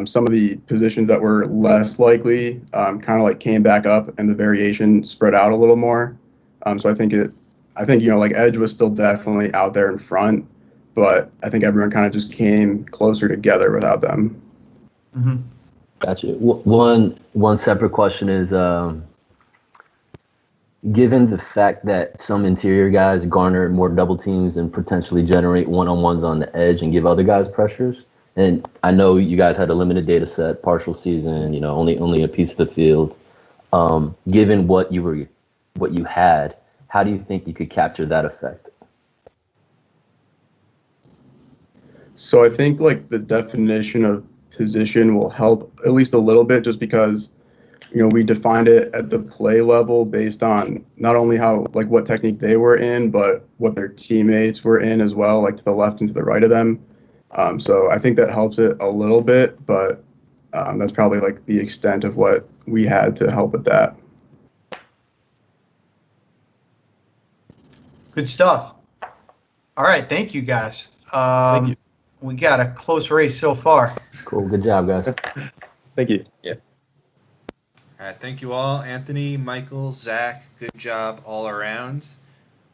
some of the positions that were less likely kind of like came back up and the variation spread out a little more. So I think like edge was still definitely out there in front, but I think everyone kind of just came closer together without them. Mm-hmm. Gotcha. One separate question is, given the fact that some interior guys garner more double teams and potentially generate one-on-ones on the edge and give other guys pressures, and I know you guys had a limited data set, partial season, only a piece of the field. Given what you had, how do you think you could capture that effect? So I think like the definition of position will help at least a little bit, just because we defined it at the play level based on not only what technique they were in, but what their teammates were in as well, like to the left and to the right of them. So I think that helps it a little bit, but that's probably like the extent of what we had to help with that. Good stuff. All right, thank you guys. Thank you. We got a close race so far. Cool. Good job, guys. Thank you. All right, thank you all. Anthony, Michael, Zach, good job all around.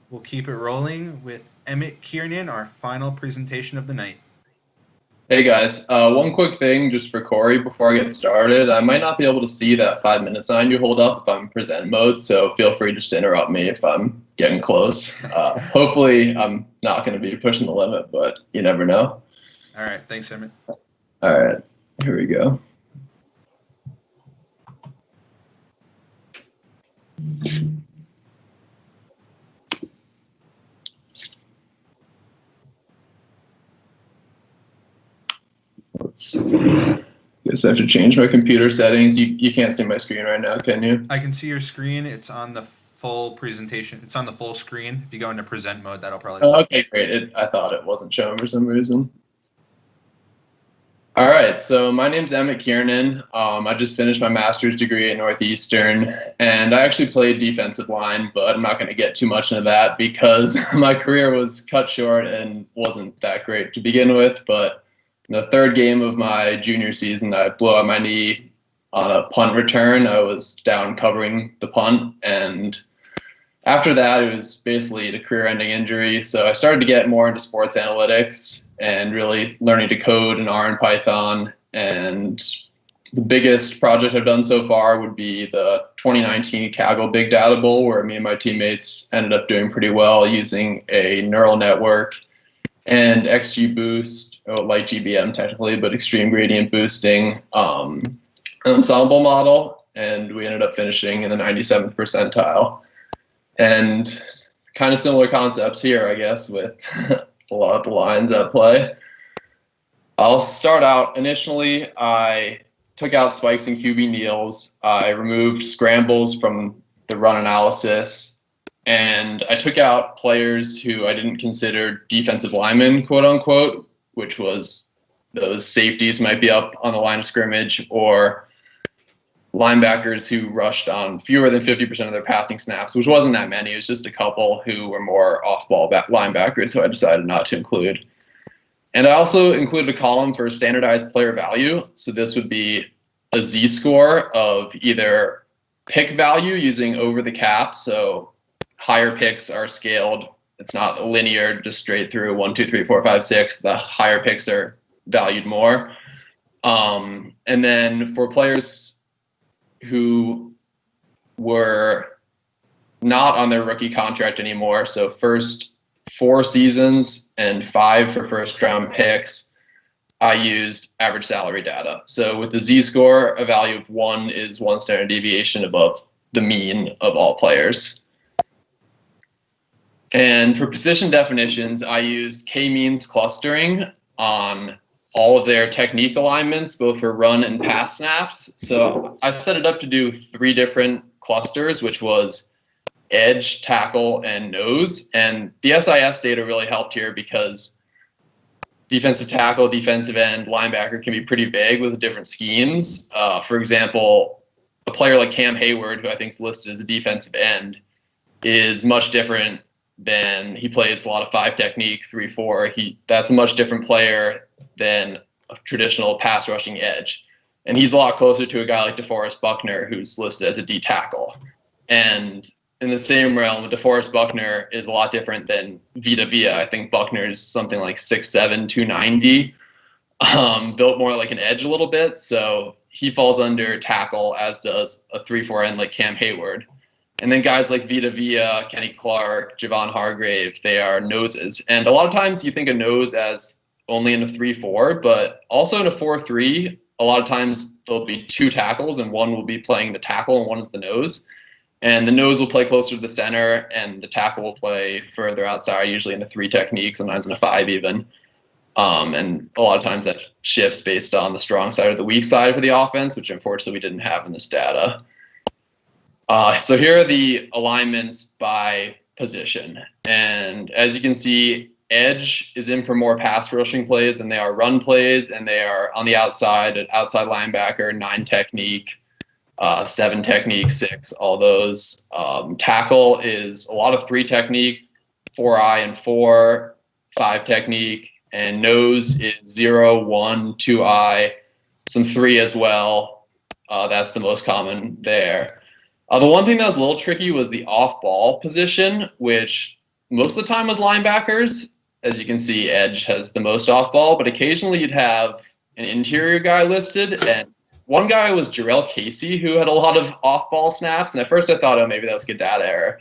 We'll keep it rolling with Emmett Kiernan, our final presentation of the night. Hey guys, one quick thing just for Corey before I get started. I might not be able to see that 5-minute sign you hold up if I'm in present mode, so feel free just to interrupt me if I'm getting close. Hopefully I'm not going to be pushing the limit, but you never know. All right, thanks, Emmett. All right, here we go. Let's see. Guess I have to change my computer settings. You can't see my screen right now, can you? I can see your screen. It's on the full presentation. It's on the full screen. If you go into present mode, that'll probably. Oh, okay, great. I thought it wasn't showing for some reason. All right, so my name's Emmett Kiernan. I just finished my master's degree at Northeastern, and I actually played defensive line, but I'm not going to get too much into that because my career was cut short and wasn't that great to begin with. But in the third game of my junior season, I blew out my knee on a punt return. I was down covering the punt, and after that, it was basically a career-ending injury. So I started to get more into sports analytics and really learning to code in R and Python. And the biggest project I've done so far would be the 2019 Kaggle Big Data Bowl, where me and my teammates ended up doing pretty well using a neural network and XGBoost, like GBM technically, but extreme gradient boosting, an ensemble model. And we ended up finishing in the 97th percentile. And kind of similar concepts here, I guess, with a lot of the lines at play. I'll start out. Initially, I took out spikes and QB kneels. I removed scrambles from the run analysis. And I took out players who I didn't consider defensive linemen, quote unquote, which was those safeties might be up on the line of scrimmage, or linebackers who rushed on fewer than 50% of their passing snaps, which wasn't that many. It was just a couple who were more off-ball linebackers who I decided not to include. And I also included a column for standardized player value. So this would be a ZScore of either pick value using over the cap. So higher picks are scaled. It's not linear, just straight through 1, 2, 3, 4, 5, 6. The higher picks are valued more. And then for players who were not on their rookie contract anymore. So first 4 seasons and 5 for first round picks, I used average salary data. So with the ZScore, a value of 1 is 1 standard deviation above the mean of all players. And for position definitions, I used k-means clustering on all of their technique alignments, both for run and pass snaps. So I set it up to do 3 different clusters, which was edge, tackle, and nose. And the SIS data really helped here because defensive tackle, defensive end, linebacker can be pretty vague with different schemes. For example, a player like Cam Hayward, who I think is listed as a defensive end, is much different than he plays a lot of 5 technique, 3-4. That's a much different player than a traditional pass rushing edge. And he's a lot closer to a guy like DeForest Buckner, who's listed as a D tackle. And in the same realm, DeForest Buckner is a lot different than Vita Vea. I think Buckner is something like 6'7", 290, built more like an edge a little bit. So he falls under tackle, as does a 3-4 end like Cam Hayward. And then guys like Vita Vea, Kenny Clark, Javon Hargrave, they are noses. And a lot of times you think of nose as only in a 3-4, but also in a 4-3, a lot of times there'll be 2 tackles and one will be playing the tackle and one is the nose. And the nose will play closer to the center and the tackle will play further outside, usually in a 3 technique, sometimes in a 5 even. And a lot of times that shifts based on the strong side or the weak side for the offense, which unfortunately we didn't have in this data. So here are the alignments by position. And as you can see, edge is in for more pass rushing plays than they are run plays, and they are on the outside, an outside linebacker, 9 technique, 7 technique, 6, all those. Tackle is a lot of 3 technique, 4-eye and 4, 5 technique, and nose is 0, 1, 2-eye, some 3 as well. That's the most common there. The one thing that was a little tricky was the off-ball position, which most of the time was linebackers. As you can see, edge has the most off-ball, but occasionally you'd have an interior guy listed, and one guy was Jarrell Casey, who had a lot of off-ball snaps, and at first I thought, oh, maybe that was a data error.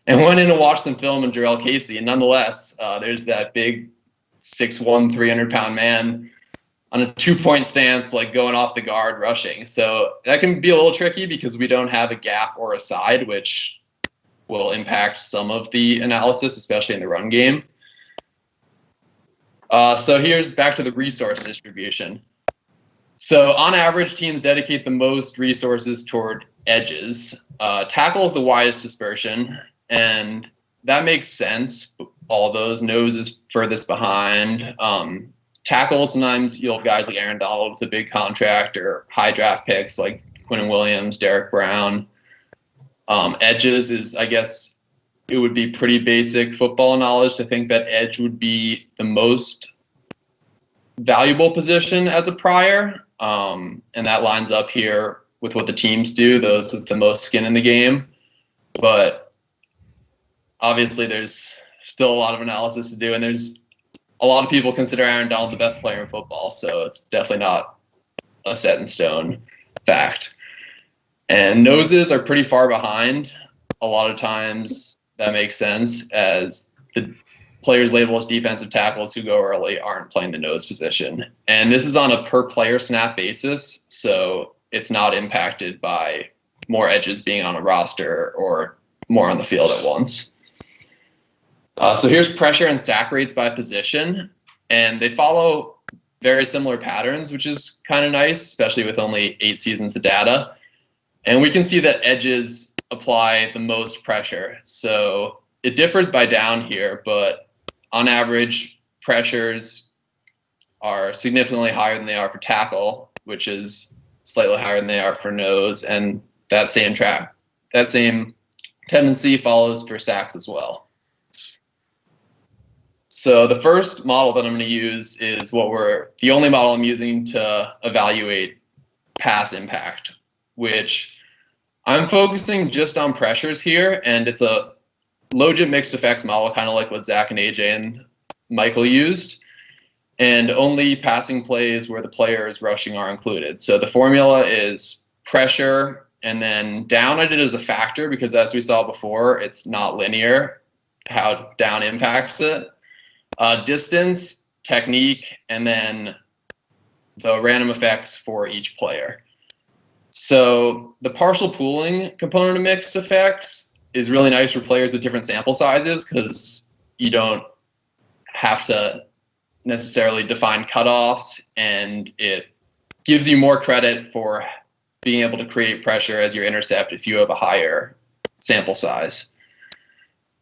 And went in and watched some film on Jarrell Casey, and nonetheless, there's that big 6'1", 300-pound man on a 2-point stance, like going off the guard rushing. So that can be a little tricky because we don't have a gap or a side, which will impact some of the analysis, especially in the run game. So here's back to the resource distribution. So on average, teams dedicate the most resources toward edges. Tackle is the widest dispersion, and that makes sense. All those, nose is furthest behind. Tackle, sometimes you'll have guys like Aaron Donald with a big contract or high draft picks like Quinnen Williams, Derek Brown. Edges is, I guess, it would be pretty basic football knowledge to think that edge would be the most valuable position as a prior. And that lines up here with what the teams do, those with the most skin in the game. But obviously there's still a lot of analysis to do, and there's a lot of people consider Aaron Donald the best player in football, so it's definitely not a set in stone fact. And noses are pretty far behind. A lot of times that makes sense, as the players labeled as defensive tackles who go early aren't playing the nose position. And this is on a per player snap basis, so it's not impacted by more edges being on a roster or more on the field at once. So here's pressure and sack rates by position, and they follow very similar patterns, which is kind of nice, especially with only 8 seasons of data. And we can see that edges apply the most pressure. So it differs by down here, but on average, pressures are significantly higher than they are for tackle, which is slightly higher than they are for nose, and that same tendency follows for sacks as well. So the first model that I'm going to use is the only model I'm using to evaluate pass impact, which I'm focusing just on pressures here, and it's a Logit mixed effects model, kind of like what Zach and AJ and Michael used, and only passing plays where the player is rushing are included. So the formula is pressure And then down I did as a factor because, as we saw before, it's not linear how down impacts it. Distance, technique, and then the random effects for each player. So the partial pooling component of mixed effects is really nice for players with different sample sizes because you don't have to necessarily define cutoffs, and it gives you more credit for being able to create pressure as your intercept if you have a higher sample size.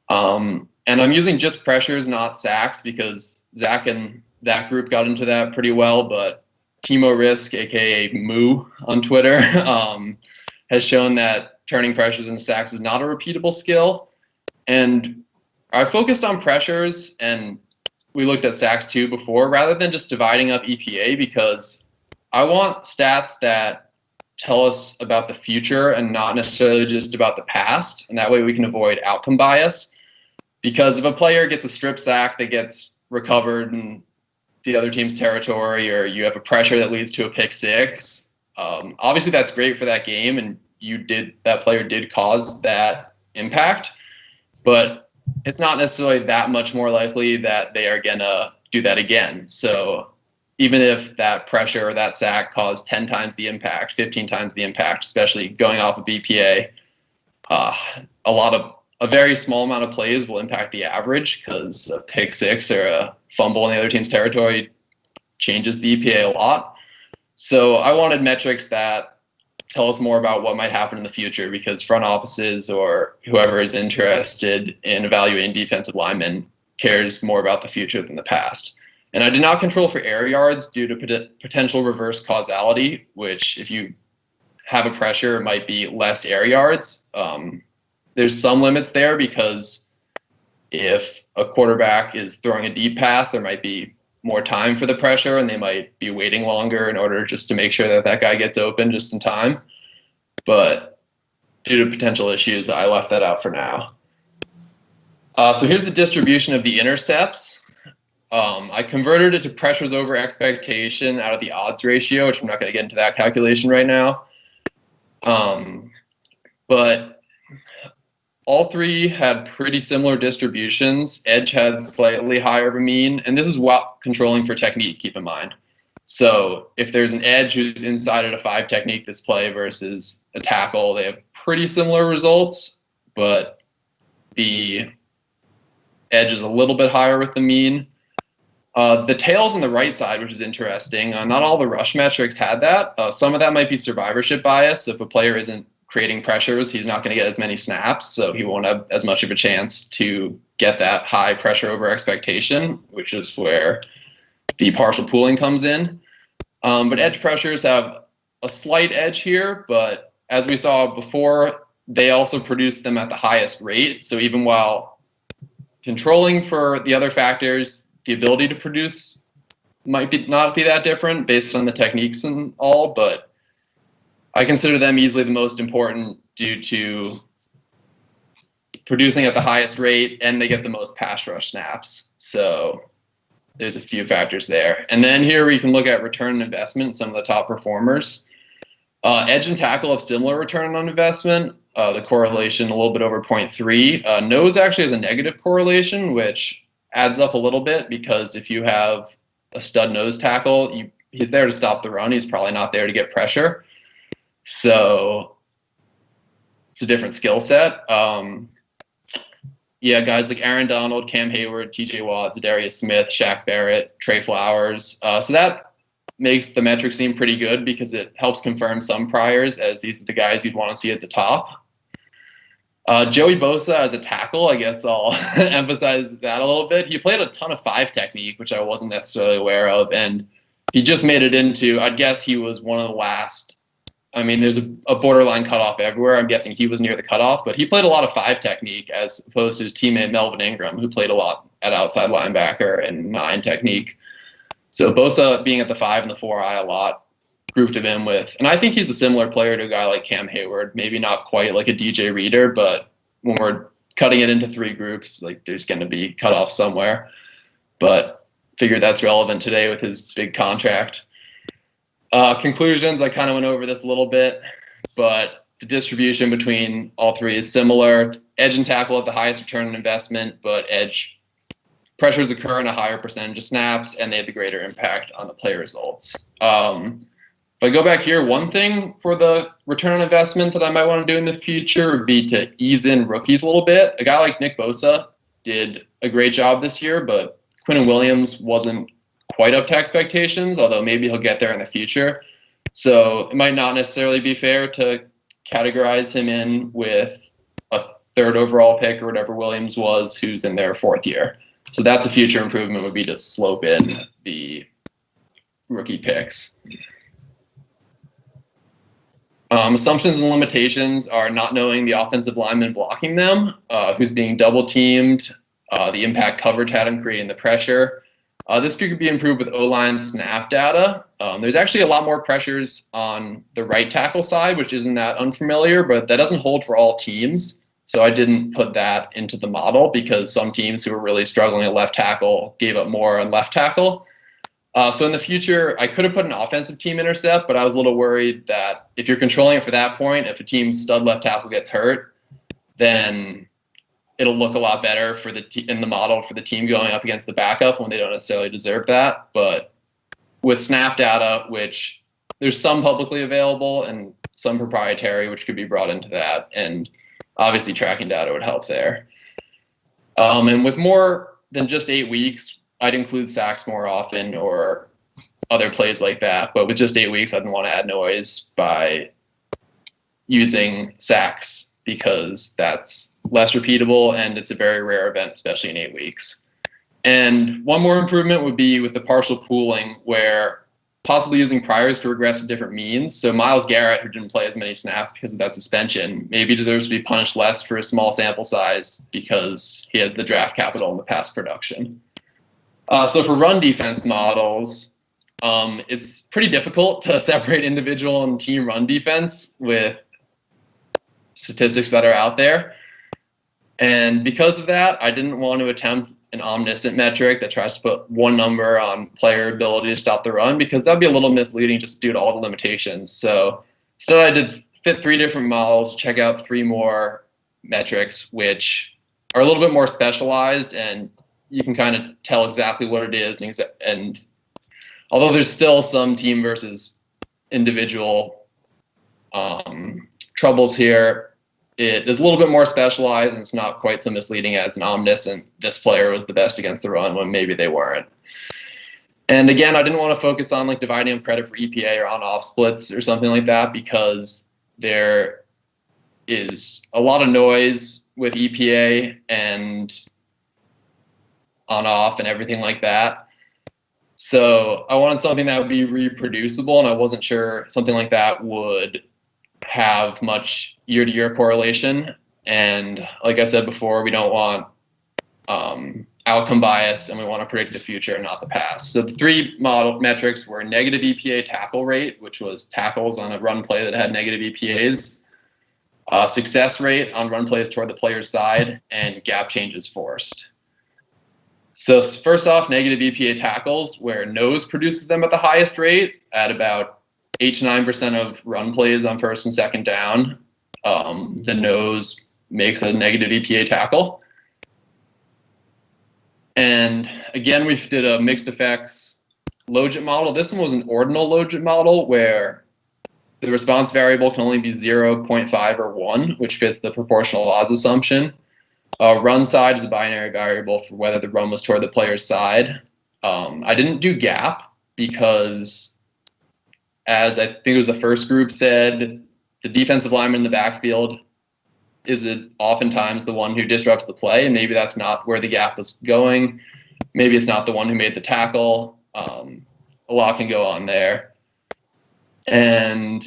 And I'm using just pressures, not sacks, because Zach and that group got into that pretty well, but Timo Risk, aka Moo on Twitter, has shown that turning pressures into sacks is not a repeatable skill. And I focused on pressures, and we looked at sacks too before, rather than just dividing up EPA, because I want stats that tell us about the future and not necessarily just about the past. And that way we can avoid outcome bias. Because if a player gets a strip sack that gets recovered in the other team's territory, or you have a pressure that leads to a pick six, obviously that's great for that game, and that player did cause that impact, but it's not necessarily that much more likely that they are gonna do that again. So even if that pressure or that sack caused 10 times the impact, 15 times the impact, especially going off of BPA, a very small amount of plays will impact the average, because a pick six or a fumble in the other team's territory changes the EPA a lot. So I wanted metrics that tell us more about what might happen in the future, because front offices or whoever is interested in evaluating defensive linemen cares more about the future than the past. And I did not control for air yards due to potential reverse causality, which if you have a pressure might be less air yards. There's some limits there, because if a quarterback is throwing a deep pass, there might be more time for the pressure, and they might be waiting longer in order just to make sure that that guy gets open just in time. But due to potential issues, I left that out for now. So here's the distribution of the intercepts. I converted it to pressures over expectation out of the odds ratio, which I'm not going to get into that calculation right now. But all three had pretty similar distributions. Edge had slightly higher of a mean, and this is while controlling for technique, keep in mind. So if there's an edge who's inside of a 5 technique this play versus a tackle, they have pretty similar results, but the edge is a little bit higher with the mean. The tails on the right side, which is interesting, not all the rush metrics had that. Some of that might be survivorship bias. If a player isn't creating pressures, he's not going to get as many snaps, so he won't have as much of a chance to get that high pressure over expectation, which is where the partial pooling comes in. But edge pressures have a slight edge here, but as we saw before, they also produce them at the highest rate. So even while controlling for the other factors, the ability to produce might not be that different based on the techniques and all, but I consider them easily the most important due to producing at the highest rate, and they get the most pass rush snaps. So there's a few factors there. And then here we can look at return on investment, some of the top performers. Edge and tackle have similar return on investment. The correlation a little bit over 0.3. Nose actually has a negative correlation, which adds up a little bit, because if you have a stud nose tackle, he's there to stop the run. He's probably not there to get pressure. So it's a different skill set. Yeah, guys like Aaron Donald, Cam Hayward, TJ Watt, Zadarius Smith, Shaq Barrett, Trey Flowers. So that makes the metric seem pretty good, because it helps confirm some priors as these are the guys you'd want to see at the top. Joey Bosa as a tackle, I guess I'll emphasize that a little bit. He played a ton of 5 technique, which I wasn't necessarily aware of, and he just made it into, I'd guess he was one of the last. I mean, there's a borderline cutoff everywhere. I'm guessing he was near the cutoff, but he played a lot of 5 technique as opposed to his teammate Melvin Ingram, who played a lot at outside linebacker and 9 technique. So Bosa being at the 5 and the 4i a lot grouped him in with, and I think he's a similar player to a guy like Cam Hayward, maybe not quite like a DJ Reader, but when we're cutting it into 3 groups, like there's going to be cutoffs somewhere. But figured that's relevant today with his big contract. Conclusions, I kind of went over this a little bit, but the distribution between all three is similar. Edge and tackle have the highest return on investment, but edge pressures occur in a higher percentage of snaps, and they have the greater impact on the play results. If I go back here, one thing for the return on investment that I might want to do in the future would be to ease in rookies a little bit. A guy like Nick Bosa did a great job this year, but Quinnen Williams wasn't quite up to expectations, although maybe he'll get there in the future. So it might not necessarily be fair to categorize him in with a third overall pick or whatever Williams was, who's in their fourth year. So that's a future improvement, would be to slope in the rookie picks. Assumptions and limitations are not knowing the offensive lineman blocking them, who's being double teamed, the impact coverage had him creating the pressure. This could be improved with O-line snap data. There's actually a lot more pressures on the right tackle side, which isn't that unfamiliar, but that doesn't hold for all teams. So I didn't put that into the model because some teams who were really struggling at left tackle gave up more on left tackle. So in the future, I could have put an offensive team intercept, but I was a little worried that if you're controlling it for that point, if a team's stud left tackle gets hurt, then it'll look a lot better for in the model for the team going up against the backup when they don't necessarily deserve that. But with snap data, which there's some publicly available and some proprietary, which could be brought into that, and obviously tracking data would help there. And with more than just 8 weeks, I'd include sacks more often or other plays like that. But with just 8 weeks, I didn't want to add noise by using sacks because that's less repeatable and it's a very rare event, especially in 8 weeks. And one more improvement would be with the partial pooling, where possibly using priors to regress to different means. So Myles Garrett, who didn't play as many snaps because of that suspension, maybe deserves to be punished less for a small sample size because he has the draft capital in the pass production. So for run defense models, it's pretty difficult to separate individual and team run defense with statistics that are out there. And because of that, I didn't want to attempt an omniscient metric that tries to put one number on player ability to stop the run, because that'd be a little misleading just due to all the limitations. So I did fit 3 different models, check out 3 more metrics, which are a little bit more specialized, and you can kind of tell exactly what it is. And although there's still some team versus individual troubles here, it is a little bit more specialized, and it's not quite so misleading as an omniscient. This player was the best against the run when maybe they weren't. And again, I didn't want to focus on like dividing up credit for EPA or on-off splits or something like that, because there is a lot of noise with EPA and on-off and everything like that. So I wanted something that would be reproducible, and I wasn't sure something like that would have much year-to-year correlation. And like I said before, we don't want outcome bias, and we want to predict the future and not the past. So the 3 model metrics were negative EPA tackle rate, which was tackles on a run play that had negative EPAs, success rate on run plays toward the player's side, and gap changes forced. So first off, negative EPA tackles, where nose produces them at the highest rate at about 8 to 9% of run plays on first and second down. The nose makes a negative EPA tackle. And again, we did a mixed effects Logit model. This one was an ordinal Logit model where the response variable can only be 0, 0.5, or 1, which fits the proportional odds assumption. Run side is a binary variable for whether the run was toward the player's side. I didn't do gap because, as I think it was the first group said, the defensive lineman in the backfield is oftentimes the one who disrupts the play, and maybe that's not where the gap was going. Maybe it's not the one who made the tackle. A lot can go on there. And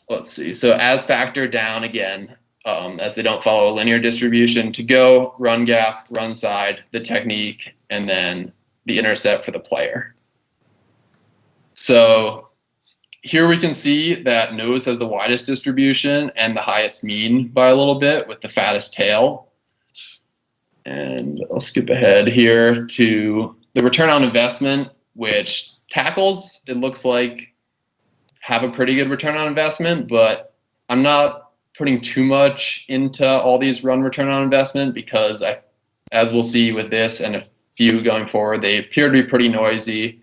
let's see. So as factor down again, as they don't follow a linear distribution, to go, run gap, run side, the technique, and then the intercept for the player. So here we can see that nose has the widest distribution and the highest mean by a little bit, with the fattest tail. And I'll skip ahead here to the return on investment, which tackles, it looks like, have a pretty good return on investment, but I'm not putting too much into all these run return on investment because as we'll see with this and a few going forward, they appear to be pretty noisy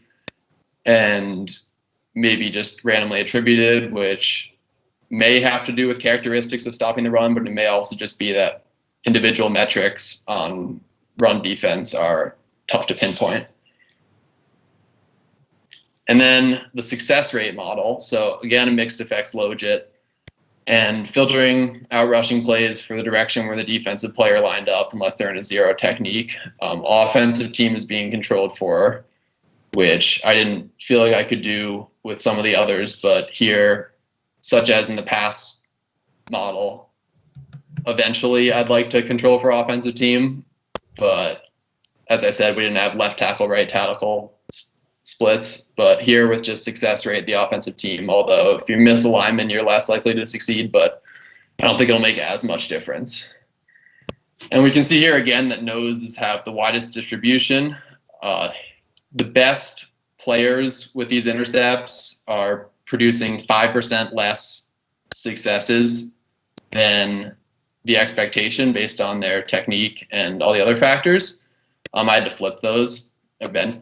and maybe just randomly attributed, which may have to do with characteristics of stopping the run, but it may also just be that individual metrics on run defense are tough to pinpoint. And then the success rate model. So again, a mixed effects logit, and filtering out rushing plays for the direction where the defensive player lined up unless they're in a zero technique. Offensive team is being controlled for, which I didn't feel like I could do with some of the others, but here, such as in the pass model, eventually I'd like to control for offensive team, but as I said, we didn't have left tackle, right tackle splits, but here with just success rate, the offensive team, although if you miss alignment, you're less likely to succeed, but I don't think it'll make as much difference. And we can see here again that noses have the widest distribution. The best players with these intercepts are producing 5% less successes than the expectation based on their technique and all the other factors. I had to flip those.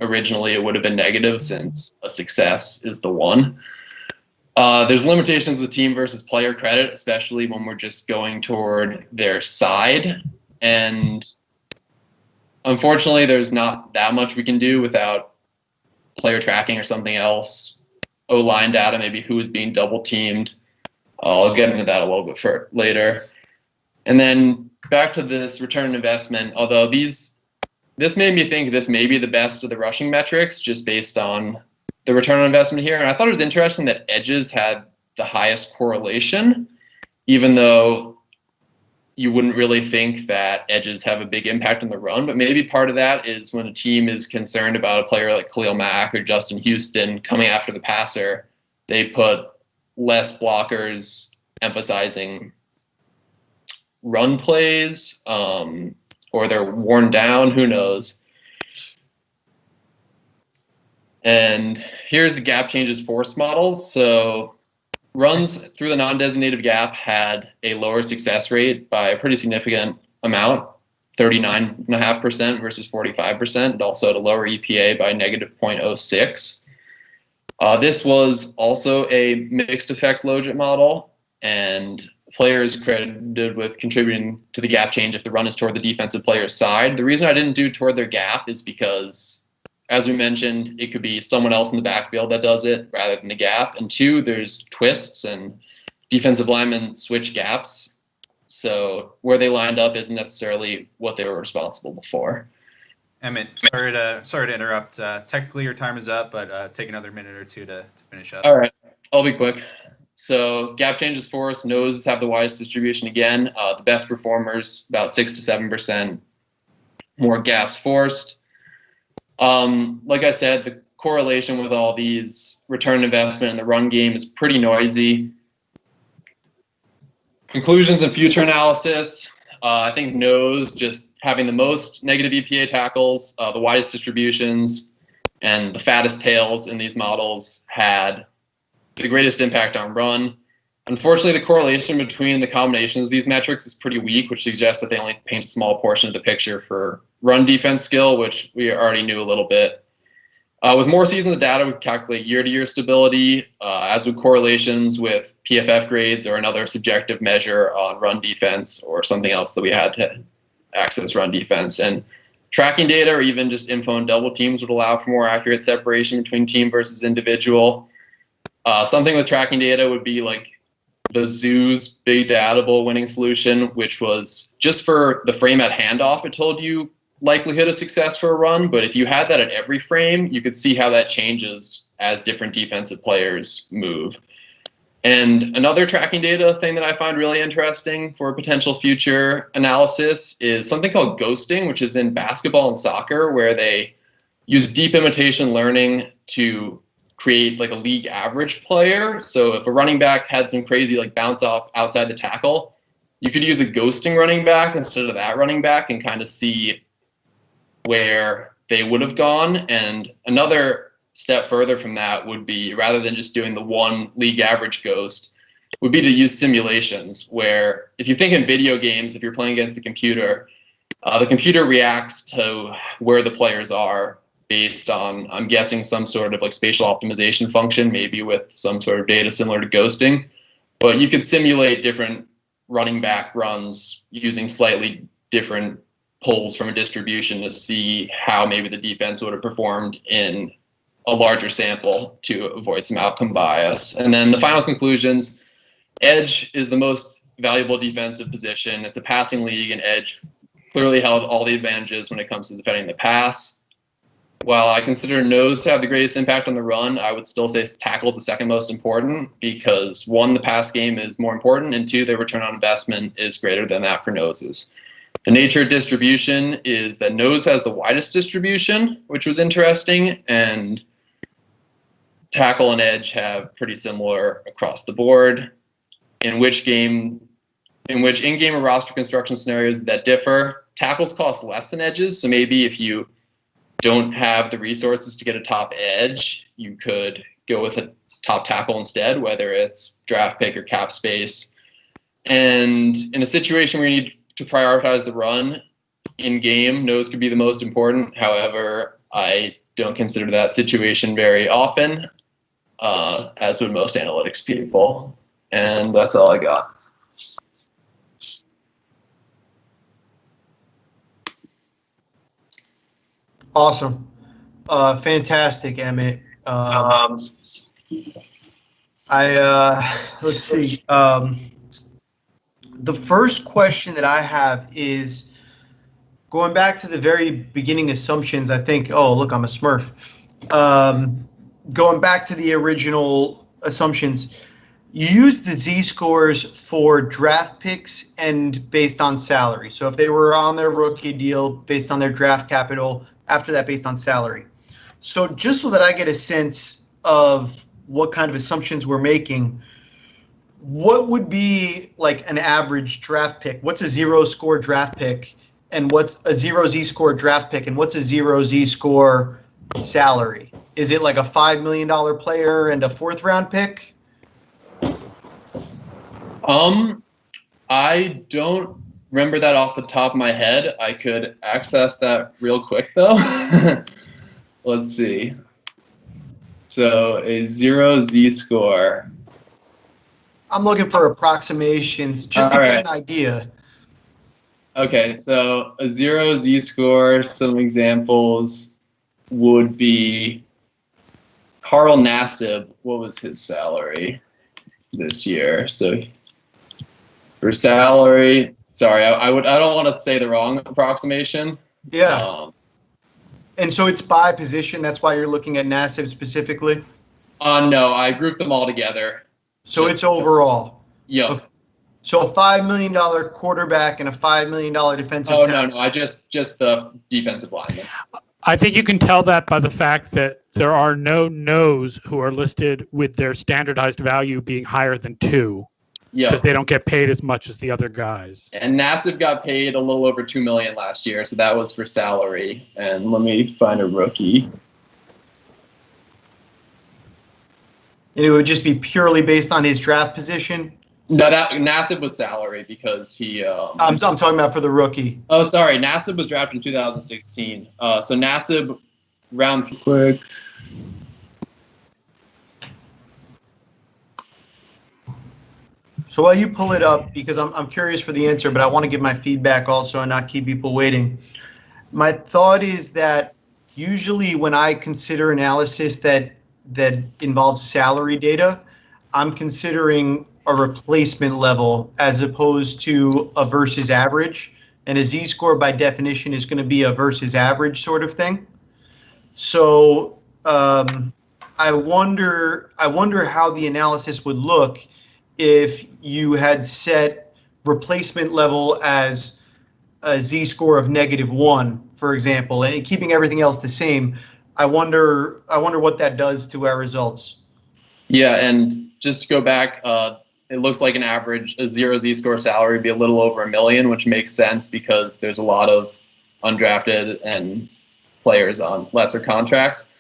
Originally, it would have been negative since a success is the one. There's limitations with team versus player credit, especially when we're just going toward their side. And unfortunately, there's not that much we can do without player tracking or something else. O-line data, maybe who is being double teamed. I'll get into that a little bit later. And then back to this return on investment, although this made me think this may be the best of the rushing metrics just based on the return on investment here. And I thought it was interesting that edges had the highest correlation, even though you wouldn't really think that edges have a big impact on the run. But maybe part of that is when a team is concerned about a player like Khalil Mack or Justin Houston coming after the passer, they put less blockers emphasizing run plays, or they're worn down, who knows. And here's the gap changes force models. So runs through the non-designated gap had a lower success rate by a pretty significant amount, 39.5% versus 45%, and also at a lower EPA by negative 0.06. This was also a mixed effects logit model, and players credited with contributing to the gap change if the run is toward the defensive player's side. The reason I didn't do toward their gap is because, as we mentioned, it could be someone else in the backfield that does it rather than the gap. And two, there's twists and defensive linemen switch gaps. So where they lined up isn't necessarily what they were responsible for. Emmett, sorry to interrupt. Technically, your time is up, but take another minute or two to finish up. All right, I'll be quick. So gap changes for us. Noses have the widest distribution again. The best performers, about 6 to 7% more gaps forced. Like I said, the correlation with all these return investment in the run game is pretty noisy. Conclusions and future analysis. I think nose just having the most negative EPA tackles, the widest distributions, and the fattest tails in these models had the greatest impact on run. Unfortunately, the correlation between the combinations of these metrics is pretty weak, which suggests that they only paint a small portion of the picture for run defense skill, which we already knew a little bit. With more seasons of data, we calculate year-to-year stability, as with correlations with PFF grades or another subjective measure on run defense or something else that we had to access run defense. And tracking data or even just info and double teams would allow for more accurate separation between team versus individual. Something with tracking data would be like the Zoo's big datable winning solution, which was just for the frame at handoff. It told you likelihood of success for a run, but if you had that at every frame, you could see how that changes as different defensive players move. And another tracking data thing that I find really interesting for potential future analysis is something called ghosting, which is in basketball and soccer, where they use deep imitation learning to create like a league average player. So if a running back had some crazy like bounce off outside the tackle, you could use a ghosting running back instead of that running back and kind of see where they would have gone. And another step further from that would be, rather than just doing the one league average ghost, would be to use simulations, where if you think in video games, if you're playing against the computer reacts to where the players are based on, I'm guessing, some sort of like spatial optimization function, maybe with some sort of data similar to ghosting. But you could simulate different running back runs using slightly different pulls from a distribution to see how maybe the defense would have performed in a larger sample to avoid some outcome bias. And then the final conclusions, edge is the most valuable defensive position. It's a passing league, and edge clearly held all the advantages when it comes to defending the pass. While I consider nose to have the greatest impact on the run, I would still say tackle is the second most important, because one, the pass game is more important, and two, their return on investment is greater than that for noses. The nature of distribution is that nose has the widest distribution, which was interesting, and tackle and edge have pretty similar across the board. In which in-game or roster construction scenarios that differ, tackles cost less than edges, so maybe if you don't have the resources to get a top edge, you could go with a top tackle instead, whether it's draft pick or cap space. And in a situation where you need to prioritize the run in game, nose could be the most important. However, I don't consider that situation very often, as would most analytics people. And that's all I got. Awesome. Fantastic, Emmett. Let's see. The first question that I have is going back to the very beginning assumptions. I think, oh, look, I'm a Smurf. Going back to the original assumptions, you used the Z-scores for draft picks and based on salary. So if they were on their rookie deal, based on their draft capital, after that based on salary. So just so that I get a sense of what kind of assumptions we're making, what would be like an average draft pick? What's a zero score draft pick? And what's a zero Z-score draft pick? And what's a zero Z-score salary? Is it like a $5 million player and a fourth round pick? I don't remember that off the top of my head. I could access that real quick though. Let's see. So a zero Z-score. I'm looking for approximations just to get an idea. Okay, so a zero Z-score, some examples would be Carl Nassib. What was his salary this year? So for salary, sorry, I don't want to say the wrong approximation. Yeah. And so it's by position. That's why you're looking at Nassib specifically? No, I grouped them all together. So it's overall. Yeah. Okay. So a $5 million quarterback and a $5 million defensive tackle. No, I just the defensive lineman. I think you can tell that by the fact that there are no no's who are listed with their standardized value being higher than 2. Yeah. Because they don't get paid as much as the other guys. And Nassib got paid a little over $2 million last year, so that was for salary. And let me find a rookie. And it would just be purely based on his draft position? No, that Nassib was salary because he. I'm talking about for the rookie. Oh, sorry. Nassib was drafted in 2016. So Nassib, round quick. So while you pull it up, because I'm curious for the answer, but I want to give my feedback also and not keep people waiting. My thought is that usually when I consider analysis that involves salary data, I'm considering a replacement level as opposed to a versus average. And a Z-score by definition is going to be a versus average sort of thing. So I wonder how the analysis would look if you had set replacement level as a Z-score of -1, for example, and keeping everything else the same. I wonder what that does to our results. Yeah, and just to go back, it looks like a zero Z-score salary would be a little over $1 million, which makes sense because there's a lot of undrafted and players on lesser contracts.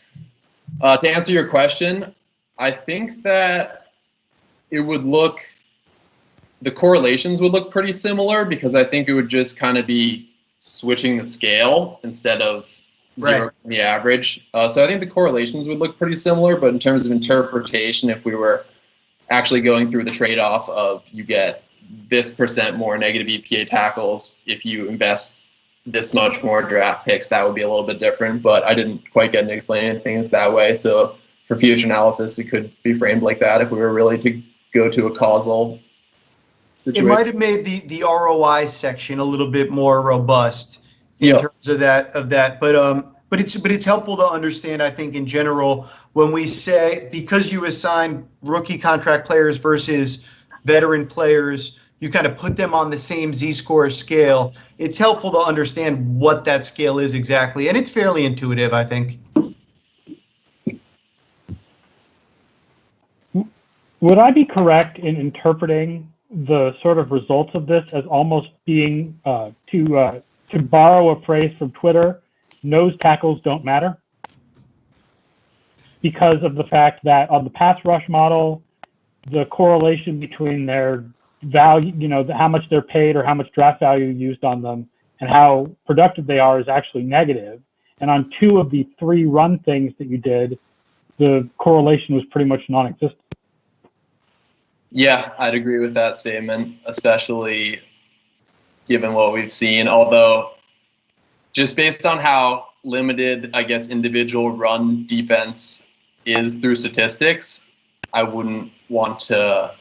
To answer your question, I think that it would look, the correlations would look pretty similar because I think it would just kind of be switching the scale instead of zero from the average. So I think the correlations would look pretty similar, but in terms of interpretation, if we were actually going through the trade-off of you get this % more negative EPA tackles if you invest this much more draft picks, that would be a little bit different, but I didn't quite get to explain things that way. So for future analysis, it could be framed like that if we were really to go to a causal situation. It might have made the ROI section a little bit more robust in terms of that. But it's helpful to understand, I think, in general, when we say, because you assign rookie contract players versus veteran players, you kind of put them on the same Z-score scale. It's helpful to understand what that scale is exactly, and it's fairly intuitive, I think. Would I be correct in interpreting the sort of results of this as almost being, to borrow a phrase from Twitter, nose tackles don't matter? Because of the fact that on the pass rush model, the correlation between their value, how much they're paid or how much draft value used on them and how productive they are is actually negative. And on 2 of the 3 run things that you did, the correlation was pretty much non-existent. Yeah, I'd agree with that statement, especially given what we've seen. Although, just based on how limited, I guess, individual run defense is through statistics, I wouldn't want to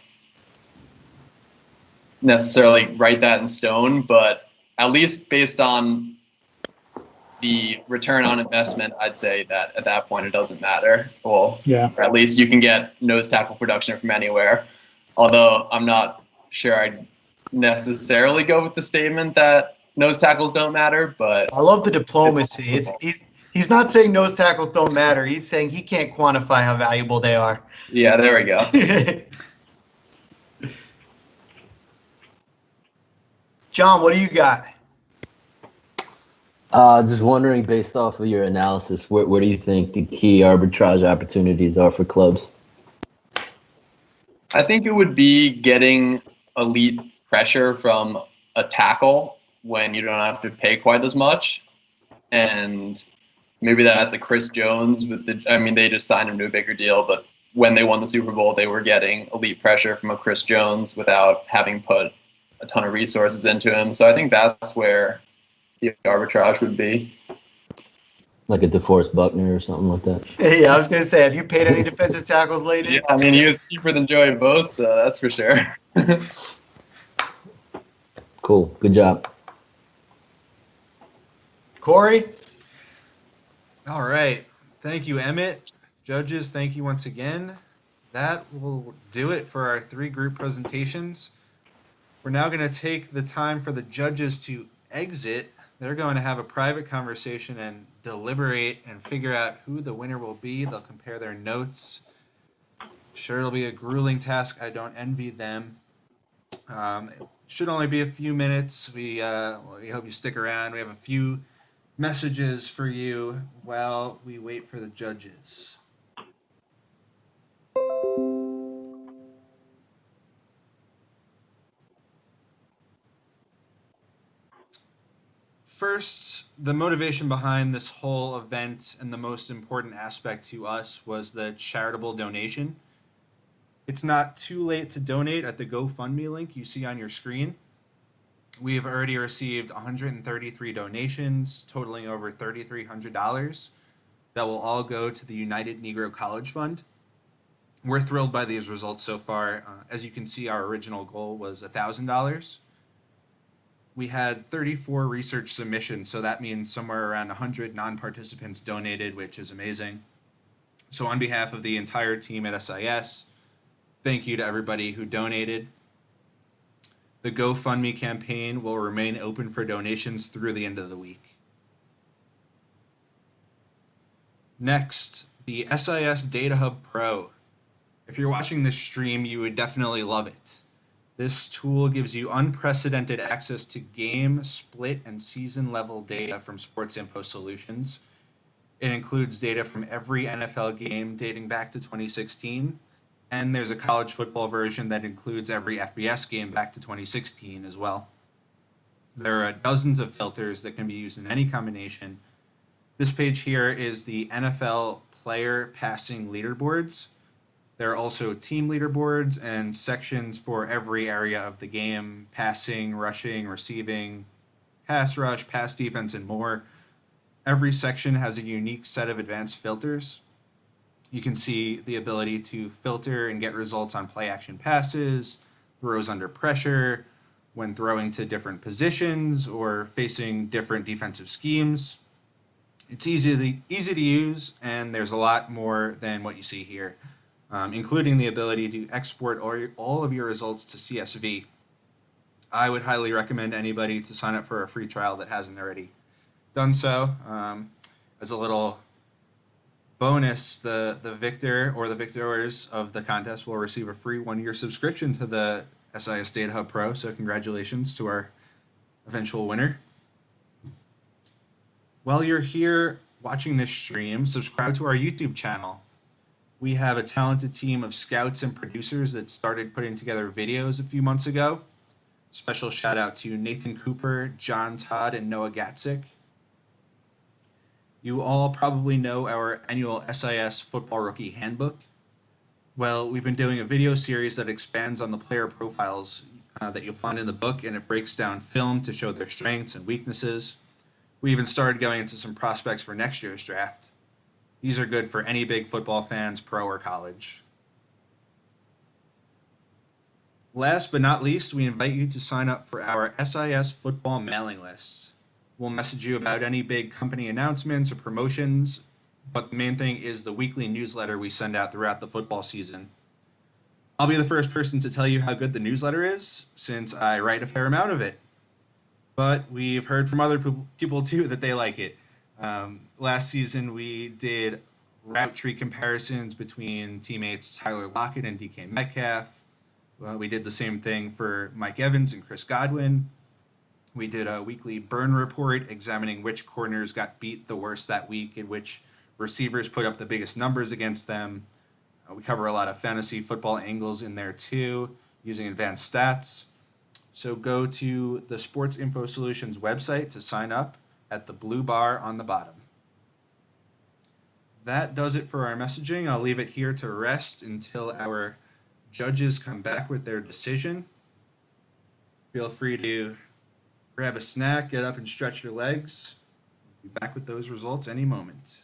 necessarily write that in stone, but at least based on the return on investment, I'd say that at that point it doesn't matter. Well, yeah. Or at least you can get nose tackle production from anywhere. Although I'm not sure I'd necessarily go with the statement that nose tackles don't matter, but I love the diplomacy. He's not saying nose tackles don't matter. He's saying he can't quantify how valuable they are. Yeah, there we go. John, what do you got? Just wondering, based off of your analysis, where do you think the key arbitrage opportunities are for clubs? I think it would be getting elite pressure from a tackle when you don't have to pay quite as much. And maybe that's a Chris Jones. They just signed him to a bigger deal, but when they won the Super Bowl, they were getting elite pressure from a Chris Jones without having put a ton of resources into him. So I think that's where the arbitrage would be. Like a DeForest Buckner or something like that. Yeah, I was going to say, have you paid any defensive tackles lately? Yeah, he was cheaper than Joey Bosa, that's for sure. Cool. Good job. Corey? All right. Thank you, Emmett. Judges, thank you once again. That will do it for our 3 group presentations. We're now going to take the time for the judges to exit. They're going to have a private conversation and deliberate and figure out who the winner will be. They'll compare their notes. Sure, it'll be a grueling task. I don't envy them. It should only be a few minutes. We hope you stick around. We have a few messages for you while we wait for the judges. First, the motivation behind this whole event and the most important aspect to us was the charitable donation. It's not too late to donate at the GoFundMe link you see on your screen. We have already received 133 donations, totaling over $3,300 that will all go to the United Negro College Fund. We're thrilled by these results so far. As you can see, our original goal was $1,000. We had 34 research submissions, so that means somewhere around 100 non-participants donated, which is amazing. So on behalf of the entire team at SIS, thank you to everybody who donated. The GoFundMe campaign will remain open for donations through the end of the week. Next, the SIS Data Hub Pro. If you're watching this stream, you would definitely love it. This tool gives you unprecedented access to game, split, and season level data from Sports Info Solutions. It includes data from every NFL game dating back to 2016, and there's a college football version that includes every FBS game back to 2016 as well. There are dozens of filters that can be used in any combination. This page here is the NFL player passing leaderboards. There are also team leaderboards and sections for every area of the game: passing, rushing, receiving, pass rush, pass defense, and more. Every section has a unique set of advanced filters. You can see the ability to filter and get results on play action passes, throws under pressure, when throwing to different positions or facing different defensive schemes. It's easy to use, and there's a lot more than what you see here, including the ability to export all of your results to CSV. I would highly recommend anybody to sign up for a free trial that hasn't already done so. As a little bonus, the victor or the victors of the contest will receive a free 1-year subscription to the SIS Data Hub Pro, so congratulations to our eventual winner. While you're here watching this stream, subscribe to our YouTube channel. We have a talented team of scouts and producers that started putting together videos a few months ago. Special shout out to Nathan Cooper, John Todd, and Noah Gatzik. You all probably know our annual SIS Football Rookie Handbook. Well, we've been doing a video series that expands on the player profiles that you'll find in the book, and it breaks down film to show their strengths and weaknesses. We even started going into some prospects for next year's draft. These are good for any big football fans, pro or college. Last but not least, we invite you to sign up for our SIS football mailing list. We'll message you about any big company announcements or promotions, but the main thing is the weekly newsletter we send out throughout the football season. I'll be the first person to tell you how good the newsletter is, since I write a fair amount of it. But we've heard from other people too that they like it. Last season we did route tree comparisons between teammates Tyler Lockett and DK Metcalf. We did the same thing for Mike Evans and Chris Godwin. We did a weekly burn report examining which corners got beat the worst that week and which receivers put up the biggest numbers against them. We cover a lot of fantasy football angles in there too, using advanced stats. So go to the Sports Info Solutions website to sign up at the blue bar on the bottom. That does it for our messaging. I'll leave it here to rest until our judges come back with their decision. Feel free to grab a snack, get up and stretch your legs. We'll be back with those results any moment.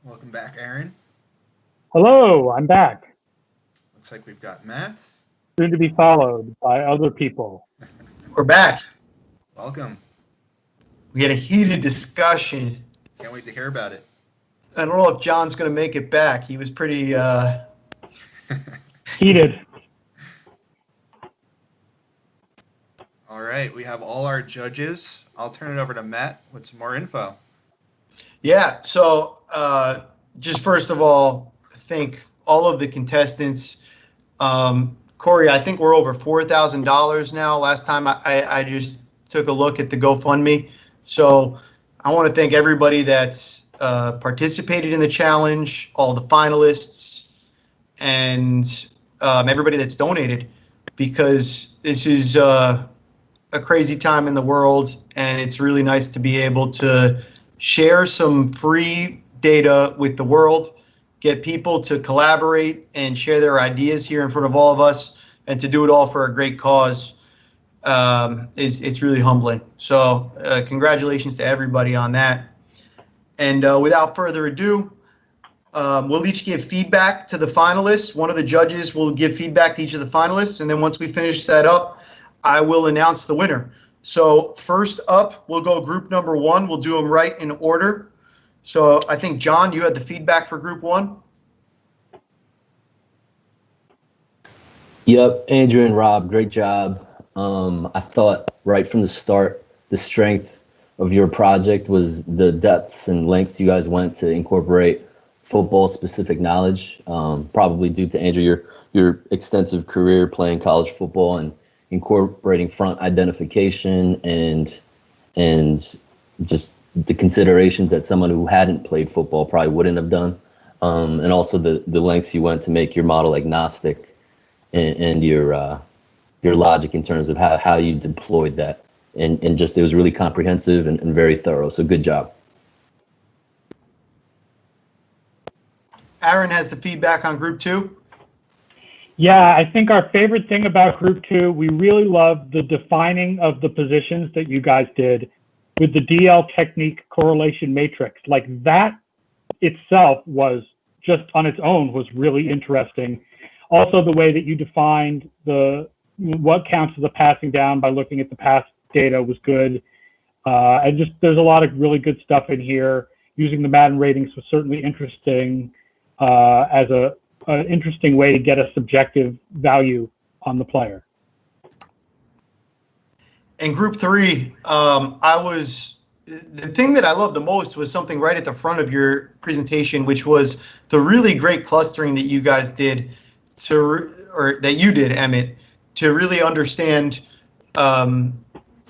Welcome back, Aaron. Hello, I'm back. Looks like we've got Matt. Soon to be followed by other people. We're back. Welcome. We had a heated discussion. Can't wait to hear about it. I don't know if John's going to make it back. He was pretty Heated. All right, we have all our judges. I'll turn it over to Matt with some more info. Yeah, so just first of all, thank all of the contestants. Corey, I think we're over $4,000 now. Last time I just took a look at the GoFundMe. So I want to thank everybody that's participated in the challenge, all the finalists, and everybody that's donated, because this is a crazy time in the world, and it's really nice to be able to share some free data with the world, get people to collaborate and share their ideas here in front of all of us, and to do it all for a great cause. It's really humbling. So congratulations to everybody on that. And without further ado, we'll each give feedback to the finalists. One of the judges will give feedback to each of the finalists, and then once we finish that up, I will announce the winner. So first up, we'll go group number one. We'll do them right in order. So I think, John, you had the feedback for group one. Yep, Andrew and Rob, great job. I thought right from the start, the strength of your project was the depths and lengths you guys went to incorporate football-specific knowledge, probably due to, Andrew, your extensive career playing college football and incorporating front identification and just the considerations that someone who hadn't played football probably wouldn't have done, and also the lengths you went to make your model agnostic and your logic in terms of how you deployed that, and just it was really comprehensive and very thorough. So good job. Aaron has the feedback on group two. Yeah, I think our favorite thing about group two, we really loved the defining of the positions that you guys did with the DL technique correlation matrix. Like that itself was just on its own was really interesting. Also, the way that you defined what counts as a passing down by looking at the pass data was good. And just there's a lot of really good stuff in here. Using the Madden ratings was certainly interesting as an interesting way to get a subjective value on the player. In group three, the thing that I loved the most was something right at the front of your presentation, which was the really great clustering that you guys did that you did, Emmett, to really understand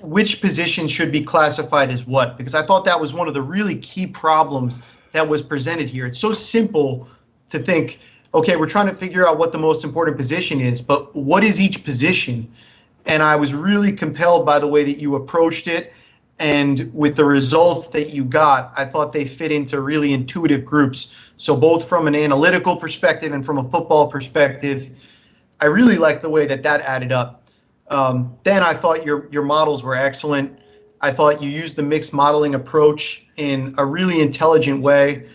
which position should be classified as what, because I thought that was one of the really key problems that was presented here. It's so simple to think, okay, we're trying to figure out what the most important position is, but what is each position? And I was really compelled by the way that you approached it, and with the results that you got, I thought they fit into really intuitive groups. So both from an analytical perspective and from a football perspective, I really liked the way that added up. Then I thought your models were excellent. I thought you used the mixed modeling approach in a really intelligent way.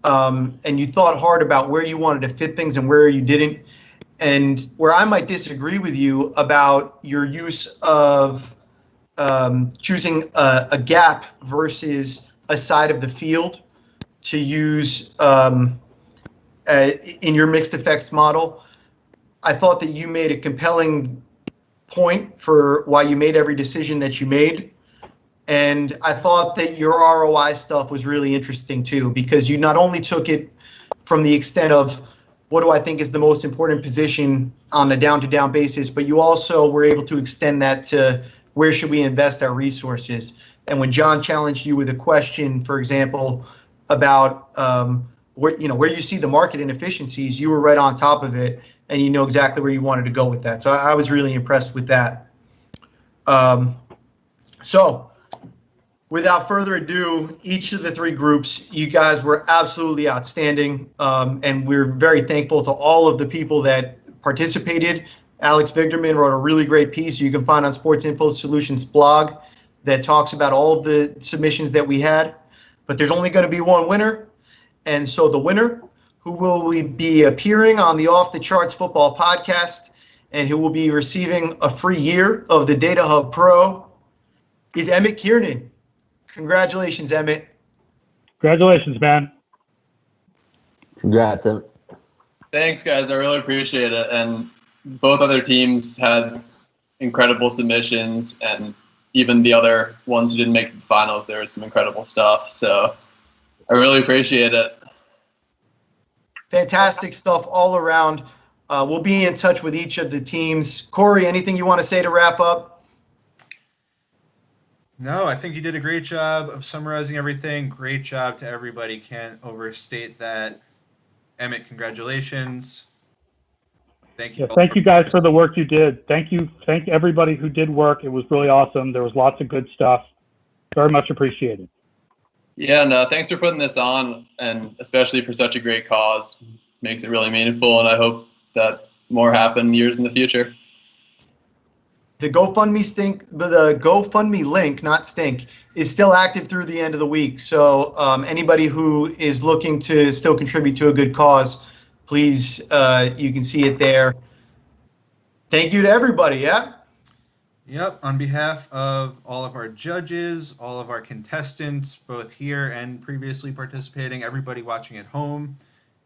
And you thought hard about where you wanted to fit things and where you didn't. And where I might disagree with you about your use of choosing a gap versus a side of the field to use in your mixed effects model, I thought that you made a compelling point for why you made every decision that you made. And I thought that your ROI stuff was really interesting too, because you not only took it from the extent of what do I think is the most important position on a down-to-down basis, but you also were able to extend that to where should we invest our resources. And when John challenged you with a question, for example, about where you see the market inefficiencies, you were right on top of it, and you know exactly where you wanted to go with that. So I was really impressed with that. So without further ado, each of the three groups, you guys were absolutely outstanding, and we're very thankful to all of the people that participated. Alex Vigderman wrote a really great piece you can find on Sports Info Solutions blog that talks about all of the submissions that we had. But there's only going to be one winner, And so the winner, who will be appearing on the Off the Charts Football podcast and who will be receiving a free year of the Data Hub Pro, is Emmett Kiernan. Congratulations, Emmett. Congratulations, man. Congrats, Emmett. Thanks, guys. I really appreciate it. And both other teams had incredible submissions, and even the other ones who didn't make the finals, there was some incredible stuff. So I really appreciate it. Fantastic stuff all around. We'll be in touch with each of the teams. Corey, anything you want to say to wrap up? No, I think you did a great job of summarizing everything. Great job to everybody. Can't overstate that. Emmett, congratulations. Thank you. Yeah, thank you guys for the work you did. Thank everybody who did work. It was really awesome. There was lots of good stuff. Very much appreciated. Yeah, no, thanks for putting this on, and especially for such a great cause. Makes it really meaningful, and I hope that more happen years in the future. The GoFundMe link, not Stink, is still active through the end of the week. So anybody who is looking to still contribute to a good cause, please, you can see it there. Thank you to everybody, yeah? Yep, on behalf of all of our judges, all of our contestants, both here and previously participating, everybody watching at home,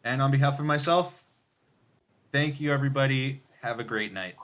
and on behalf of myself, thank you, everybody. Have a great night.